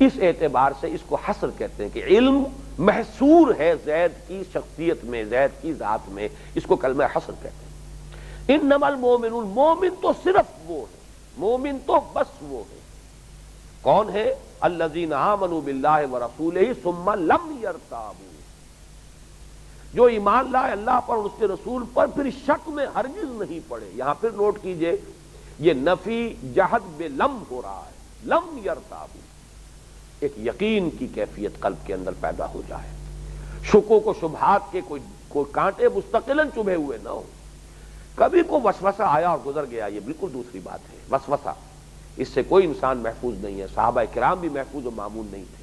اس اعتبار سے اس کو حصر کہتے ہیں کہ علم محصور ہے زید کی شخصیت میں، زید کی ذات میں، اس کو کلمہ حصر کہتے ہیں۔ انما المومنون، مومن تو صرف وہ ہے، مومن تو بس وہ ہے، کون ہے؟ الذین آمنوا باللہ ورسولہ ثم لم یرتابوا، جو ایمان لائے اللہ پر اور اس کے رسول پر پھر شک میں ہرگز نہیں پڑے۔ یہاں پھر نوٹ کیجئے یہ نفی جہد بے لم ہو رہا ہے، لم یرتابوا، ایک یقین کی کیفیت قلب کے اندر پیدا ہو جائے، شکوک و شبہات کے کوئی کانٹے مستقلاً چبھے ہوئے نہ ہو۔ کبھی کو وسوسہ آیا اور گزر گیا، یہ بالکل دوسری بات ہے، وسوسہ اس سے کوئی انسان محفوظ نہیں ہے، صحابہ کرام بھی محفوظ و معمون نہیں تھے،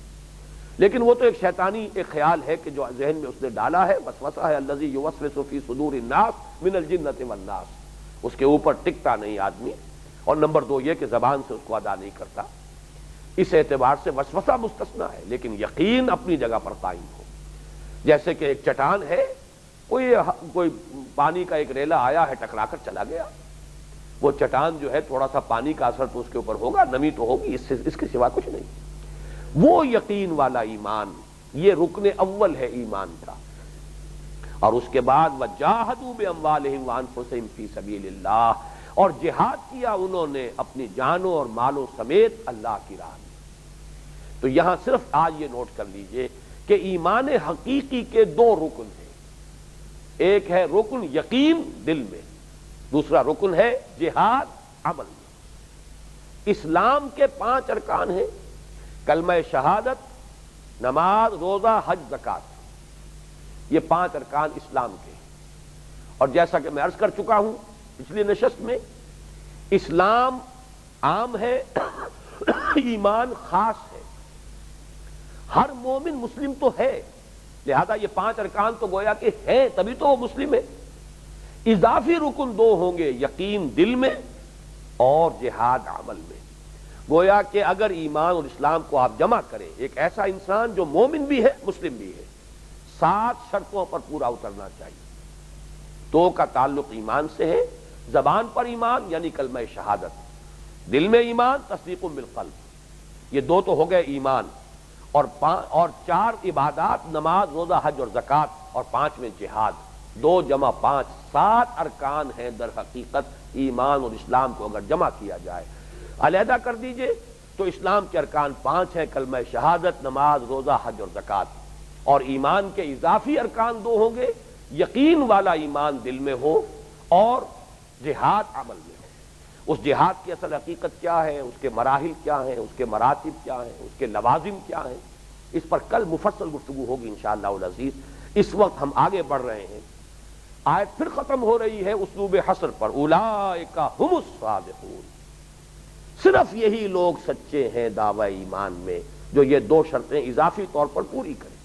لیکن وہ تو ایک شیطانی ایک خیال ہے کہ جو ذہن میں اس نے ڈالا ہے، وسوسہ ہے الذی یوسوس فی صدور الناس من الجنۃ والناس، اس کے اوپر ٹکتا نہیں آدمی، اور نمبر دو یہ کہ زبان سے اس کو ادا نہیں کرتا، اس اعتبار سے وسوسہ مستثنیٰ ہے، لیکن یقین اپنی جگہ پر قائم ہو۔ جیسے کہ ایک چٹان ہے، کوئی پانی کا ایک ریلا آیا ہے، ٹکرا کر چلا گیا، وہ چٹان جو ہے تھوڑا سا پانی کا اثر تو اس کے اوپر ہوگا، نمی تو ہوگی، اس کے سوا کچھ نہیں۔ وہ یقین والا ایمان، یہ رکن اول ہے ایمان کا۔ اور اس کے بعد وَجَاهَدُوا بِأَمْوَالِهِمْ وَأَنفُسِهِمْ فِي سَبِيلِ اللَّهِ، اور جہاد کیا انہوں نے اپنی جانوں اور مالوں سمیت اللہ کی راہ میں۔ تو یہاں صرف آج یہ نوٹ کر لیجئے کہ ایمان حقیقی کے دو رکن ہیں، ایک ہے رکن یقین دل میں، دوسرا رکن ہے جہاد عمل میں۔ اسلام کے 5 ارکان ہیں، کلمہ شہادت، نماز، روزہ، حج، زکوٰۃ، یہ 5 ارکان اسلام کے ہیں۔ اور جیسا کہ میں عرض کر چکا ہوں پچھلی نشست میں، اسلام عام ہے، ایمان خاص ہے۔ ہر مومن مسلم تو ہے، لہذا یہ 5 ارکان تو گویا کہ ہیں، تبھی تو وہ مسلم ہے۔ اضافی رکن 2 ہوں گے، یقین دل میں اور جہاد عمل میں۔ گویا کہ اگر ایمان اور اسلام کو آپ جمع کریں، ایک ایسا انسان جو مومن بھی ہے مسلم بھی ہے، 7 شرطوں پر پورا اترنا چاہیے۔ 2 کا تعلق ایمان سے ہے، زبان پر ایمان یعنی کلمہ شہادت، دل میں ایمان تصدیق بالقلب، یہ 2 تو ہو گئے ایمان، اور 4 عبادات، نماز، روزہ، حج اور زکوٰۃ، اور 5 میں جہاد، 2 جمع 5، 7 ارکان ہیں در حقیقت ایمان اور اسلام کو اگر جمع کیا جائے۔ علیحدہ کر دیجئے تو اسلام کے ارکان 5 ہیں، کلمہ شہادت، نماز، روزہ، حج اور زکوٰۃ، اور ایمان کے اضافی ارکان 2 ہوں گے، یقین والا ایمان دل میں ہو اور جہاد عمل میں ہو۔ اس جہاد کی اصل حقیقت کیا ہے، اس کے مراحل کیا ہیں، اس کے مراتب کیا ہیں، اس کے لوازم کیا ہیں، اس پر کل مفصل گفتگو ہوگی انشاءاللہ العزیز۔ اس وقت ہم آگے بڑھ رہے ہیں، آیت پھر ختم ہو رہی ہے اسلوب حصر پر، اولئک هم الصادقون، صرف یہی لوگ سچے ہیں دعوی ایمان میں جو یہ 2 شرطیں اضافی طور پر پوری کریں۔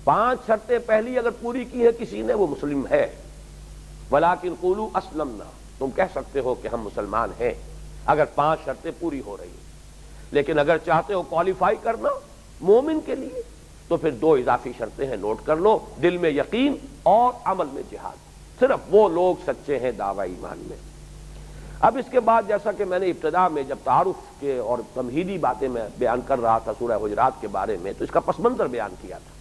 5 شرطیں پہلی اگر پوری کی ہے کسی نے، وہ مسلم ہے۔ ولیکن قولوا اسلمنا، تم کہہ سکتے ہو کہ ہم مسلمان ہیں اگر 5 شرطیں پوری ہو رہی ہیں، لیکن اگر چاہتے ہو کوالیفائی کرنا مومن کے لیے تو پھر 2 اضافی شرطیں ہیں، نوٹ کر لو، دل میں یقین اور عمل میں جہاد، صرف وہ لوگ سچے ہیں دعوی ایمان میں۔ اب اس کے بعد جیسا کہ میں نے ابتدا میں جب تعارف کے اور تمہیدی باتیں میں بیان کر رہا تھا سورہ حجرات کے بارے میں، تو اس کا پس منظر بیان کیا تھا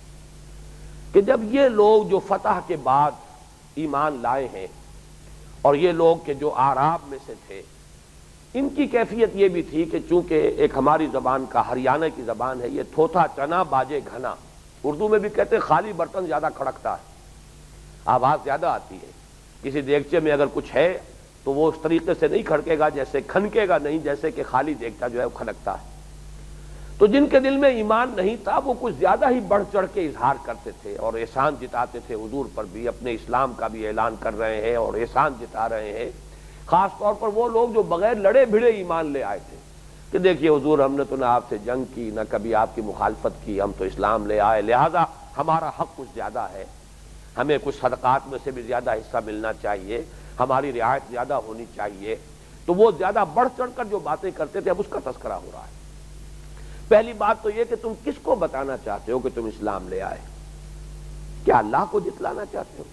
کہ جب یہ لوگ جو فتح کے بعد ایمان لائے ہیں، اور یہ لوگ کہ جو اعراب میں سے تھے، ان کی کیفیت یہ بھی تھی کہ چونکہ ایک ہماری زبان کا ہریانہ کی زبان ہے، یہ تھوتھا چنا باجے گھنا، اردو میں بھی کہتے ہیں خالی برتن زیادہ کھڑکتا ہے، آواز زیادہ آتی ہے۔ کسی دیگچے میں اگر کچھ ہے تو وہ اس طریقے سے نہیں کھڑکے گا، جیسے کھنکے گا نہیں جیسے کہ خالی دیگچہ جو ہے وہ کھنکتا ہے۔ تو جن کے دل میں ایمان نہیں تھا وہ کچھ زیادہ ہی بڑھ چڑھ کے اظہار کرتے تھے اور احسان جتاتے تھے حضور پر بھی، اپنے اسلام کا بھی اعلان کر رہے ہیں اور احسان جتا رہے ہیں۔ خاص طور پر وہ لوگ جو بغیر لڑے بھڑے ایمان لے آئے تھے کہ دیکھیے حضور، ہم نے تو نہ آپ سے جنگ کی، نہ کبھی آپ کی مخالفت کی، ہم تو اسلام لے آئے، لہذا ہمارا حق کچھ زیادہ ہے۔ ہمیں کچھ صدقات میں سے بھی زیادہ حصہ ملنا چاہیے، ہماری رعایت زیادہ ہونی چاہیے، تو وہ زیادہ بڑھ چڑھ کر جو باتیں کرتے تھے اب اس کا تذکرہ ہو رہا ہے۔ پہلی بات تو یہ کہ تم کس کو بتانا چاہتے ہو کہ تم اسلام لے آئے؟ کیا اللہ کو جتلانا چاہتے ہو؟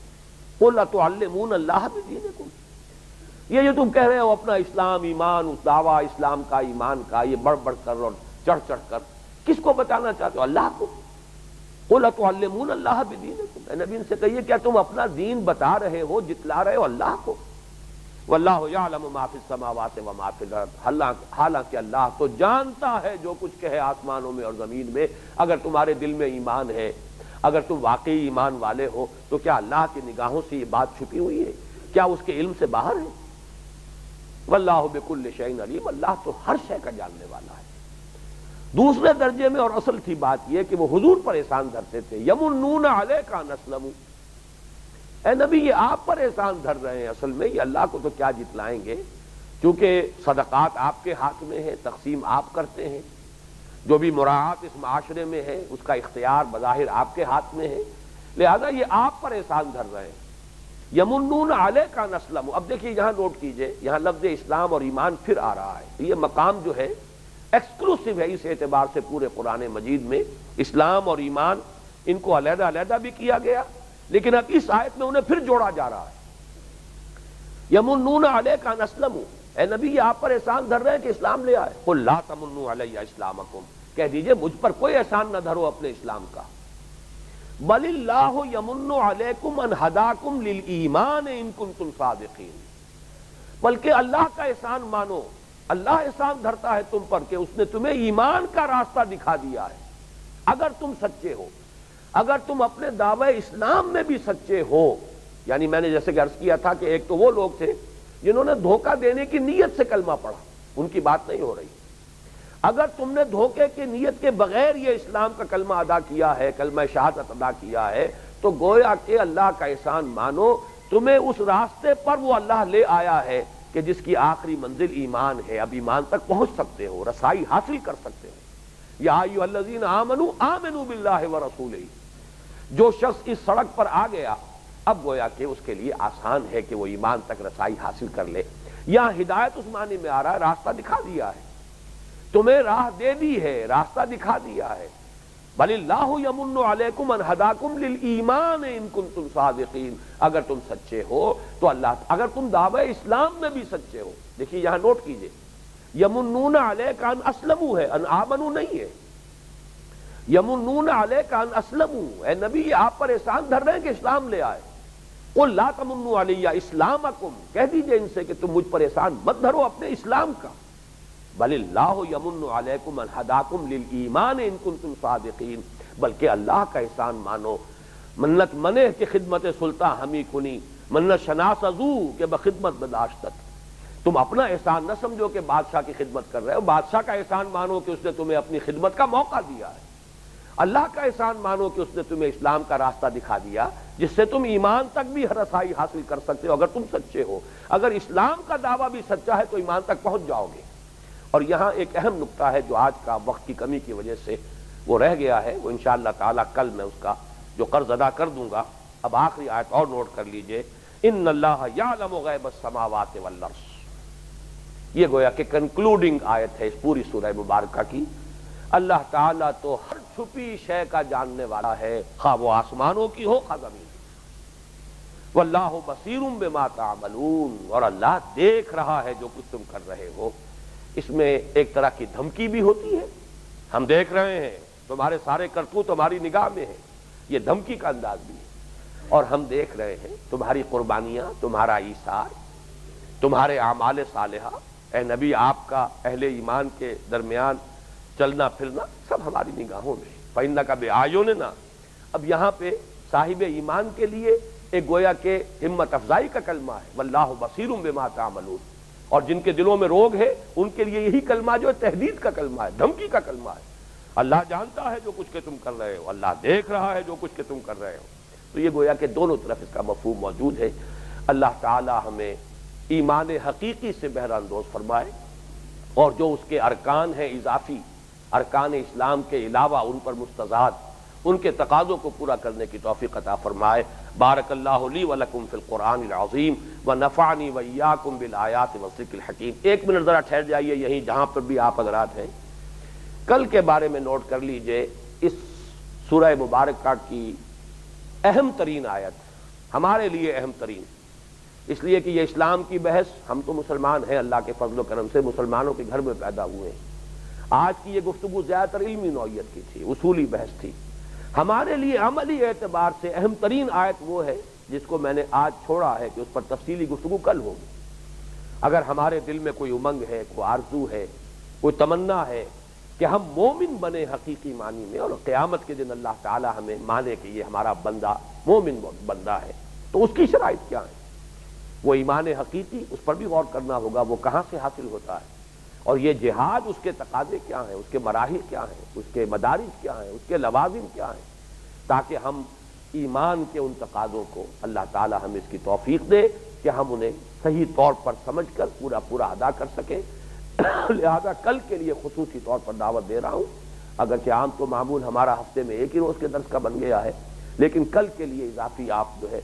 قُلْ أَتُعَلِّمُونَ اللَّهَ بِدِينِكُمْ، یہ جو تم کہہ رہے ہو اپنا اسلام ایمان، اس دعویٰ اسلام کا ایمان کا یہ بڑھ بڑھ کر اور چڑھ چڑھ کر کس کو بتانا چاہتے ہو؟ اللہ کو۔ قُلْ أَتُعَلِّمُونَ اللَّهَ بِدِينِكُمْ، اے نبی ان سے کہیے کیا تم اپنا دین بتا رہے ہو، جتلا رہے ہو اللہ کو؟ واللہ یعلم ما فی السماوات وما فی الارض، حالانکہ اللہ تو جانتا ہے جو کچھ کہ ہے آسمانوں میں اور زمین میں۔ اگر تمہارے دل میں ایمان ہے، اگر تم واقعی ایمان والے ہو، تو کیا اللہ کی نگاہوں سے یہ بات چھپی ہوئی ہے؟ کیا اس کے علم سے باہر ہے؟ واللہ بکل شیء علیم، اللہ تو ہر شے کا جاننے والا ہے۔ دوسرے درجے میں اور اصل تھی بات یہ کہ وہ حضور پر احسان دھرتے تھے، یمنون علیک ان اسلموا، اے نبی یہ آپ پر احسان دھر رہے ہیں، اصل میں یہ اللہ کو تو کیا جتلائیں گے، کیونکہ صدقات آپ کے ہاتھ میں ہے، تقسیم آپ کرتے ہیں، جو بھی مراعات اس معاشرے میں ہے اس کا اختیار بظاہر آپ کے ہاتھ میں ہے، لہذا یہ آپ پر احسان دھر رہے ہیں۔ یمنون علیک ان اسلموا، اب دیکھیے یہاں نوٹ کیجئے، یہاں لفظ اسلام اور ایمان پھر آ رہا ہے، یہ مقام جو ہے ایکسکلوسیو ہے اس اعتبار سے پورے قرآن مجید میں، اسلام اور ایمان ان کو علیحدہ علیحدہ بھی کیا گیا، لیکن اب اس آیت میں انہیں پھر جوڑا جا رہا ہے۔ یمنون علیک ان اسلموا، اے نبی یہ آپ پر احسان دھر رہے ہیں کہ اسلام لے آئے۔ قل لا تمنوا علی اسلامکم، کہہ دیجئے مجھ پر کوئی احسان نہ دھرو اپنے اسلام کا، بل اللہ یمن علیکم ان ہداکم للایمان ان کنتم صادقین، بلکہ اللہ کا احسان مانو، اللہ احسان دھرتا ہے تم پر کہ اس نے تمہیں ایمان کا راستہ دکھا دیا ہے اگر تم سچے ہو، اگر تم اپنے دعوی اسلام میں بھی سچے ہو۔ یعنی میں نے جیسے کہ عرض کیا تھا کہ ایک تو وہ لوگ تھے جنہوں نے دھوکہ دینے کی نیت سے کلمہ پڑھا، ان کی بات نہیں ہو رہی۔ اگر تم نے دھوکے کی نیت کے بغیر یہ اسلام کا کلمہ ادا کیا ہے، کلمہ شہادت ادا کیا ہے، تو گویا کہ اللہ کا احسان مانو، تمہیں اس راستے پر وہ اللہ لے آیا ہے کہ جس کی آخری منزل ایمان ہے، اب ایمان تک پہنچ سکتے ہو، رسائی حاصل کر سکتے ہو۔ یا ایھا الذین آمنوا آمنوا باللہ ورسولہ، جو شخص اس سڑک پر آ گیا اب گویا کہ اس کے لیے آسان ہے کہ وہ ایمان تک رسائی حاصل کر لے۔ یہاں ہدایت اس معنی میں آ رہا ہے راستہ دکھا دیا ہے، تمہیں راہ دے دی ہے، راستہ دکھا دیا ہے۔ بل اللہ یمن علیکم ان ہداکم للایمان ان کنتم صادقین، اگر تم سچے ہو تو اللہ، اگر تم دعوی اسلام میں بھی سچے ہو۔ دیکھیے یہاں نوٹ کیجئے، یمنون علیک ان اسلموا ہے، ان آمنوا نہیں ہے، یمنون علیک ان اسلموا، اے نبی یہ آپ پر احسان دھر رہے ہیں کہ اسلام لے آئے۔ قل لا تمنوا علی اسلامکم، کہہ دیجئے ان سے کہ تم مجھ پر احسان مت دھرو اپنے اسلام کا، بل اللہ یمن علیکم ان ہداکم للایمان ان کنتم صادقین، بلکہ اللہ کا احسان مانو، منت منع کہ خدمت سلطان ہمی کنی، منت شناس ازو کہ بخدمت بداشتت، تم اپنا احسان نہ سمجھو کہ بادشاہ کی خدمت کر رہے ہو، بادشاہ کا احسان مانو کہ اس نے تمہیں اپنی خدمت کا موقع دیا ہے، اللہ کا احسان مانو کہ اس نے تمہیں اسلام کا راستہ دکھا دیا جس سے تم ایمان تک بھی رسائی حاصل کر سکتے ہو اگر تم سچے ہو۔ اگر اسلام کا دعویٰ بھی سچا ہے تو ایمان تک پہنچ جاؤ گے۔ اور یہاں ایک اہم نقطہ ہے جو آج کا وقت کی کمی کی وجہ سے وہ رہ گیا ہے، وہ انشاءاللہ تعالی کل میں اس کا جو قرض ادا کر دوں گا۔ اب آخری آیت اور نوٹ کر لیجئے، ان اللہ یعلم غیب السماوات والارض، یہ گویا کہ کنکلوڈنگ آیت ہے اس پوری سورہ مبارکہ کی۔ اللہ تعالیٰ تو ہر چھپی شے کا جاننے والا ہے، خواہ وہ آسمانوں کی ہو خواہ زمین کی۔ واللہ بصیر بما تعملون، اور اللہ دیکھ رہا ہے جو کچھ تم کر رہے ہو۔ اس میں ایک طرح کی دھمکی بھی ہوتی ہے، ہم دیکھ رہے ہیں تمہارے سارے کرتوت تمہاری نگاہ میں ہیں، یہ دھمکی کا انداز بھی ہے، اور ہم دیکھ رہے ہیں تمہاری قربانیاں، تمہارا ایثار، تمہارے اعمال صالحہ، اے نبی آپ کا اہل ایمان کے درمیان چلنا پھرنا سب ہماری نگاہوں میں، فإنک بأعیننا۔ اب یہاں پہ صاحب ایمان کے لیے ایک گویا کہ ہمت افزائی کا کلمہ ہے، واللہ بصیر بما تعملون، اور جن کے دلوں میں روگ ہے ان کے لیے یہی کلمہ جو تہدید کا کلمہ ہے، دھمکی کا کلمہ ہے۔ اللہ جانتا ہے جو کچھ کہ تم کر رہے ہو، اللہ دیکھ رہا ہے جو کچھ کہ تم کر رہے ہو۔ تو یہ گویا کہ دونوں طرف اس کا مفہوم موجود ہے۔ اللہ تعالی ہمیں ایمان حقیقی سے بہرہ اندوز فرمائے، اور جو اس کے ارکان ہیں اضافی، ارکان اسلام کے علاوہ ان پر مستضاد ان کے تقاضوں کو پورا کرنے کی توفیق عطا فرمائے۔ بارک اللہ لی ولکم فی القرآن العظیم ونفعنی وإیاکم بالآیات والذکر الحکیم۔ ایک منٹ ذرا ٹھہر جائیے یہیں جہاں پر بھی آپ حضرات ہیں، کل کے بارے میں نوٹ کر لیجئے۔ اس سورہ مبارکہ کی اہم ترین آیت، ہمارے لیے اہم ترین، اس لیے کہ یہ اسلام کی بحث، ہم تو مسلمان ہیں اللہ کے فضل و کرم سے، مسلمانوں کے گھر میں پیدا ہوئے ہیں۔ آج کی یہ گفتگو زیادہ تر علمی نوعیت کی تھی، اصولی بحث تھی۔ ہمارے لیے عملی اعتبار سے اہم ترین آیت وہ ہے جس کو میں نے آج چھوڑا ہے کہ اس پر تفصیلی گفتگو کل ہوگی۔ اگر ہمارے دل میں کوئی امنگ ہے، کوئی آرزو ہے، کوئی تمنا ہے کہ ہم مومن بنے حقیقی معنی میں، اور قیامت کے دن اللہ تعالی ہمیں مانے کہ یہ ہمارا بندہ مومن بندہ ہے، تو اس کی شرائط کیا ہے؟ وہ ایمان حقیقی، اس پر بھی غور کرنا ہوگا، وہ کہاں سے حاصل ہوتا ہے، اور یہ جہاد اس کے تقاضے کیا ہیں، اس کے مراحل کیا ہیں، اس کے مدارج کیا ہیں، اس کے لوازم کیا ہیں، تاکہ ہم ایمان کے ان تقاضوں کو اللہ تعالی ہمیں اس کی توفیق دے کہ ہم انہیں صحیح طور پر سمجھ کر پورا ادا کر سکیں۔ لہذا کل کے لیے خصوصی طور پر دعوت دے رہا ہوں، اگرچہ عام تو معمول ہمارا ہفتے میں ایک ہی روز کے درس کا بن گیا ہے، لیکن کل کے لیے اضافی آپ جو ہے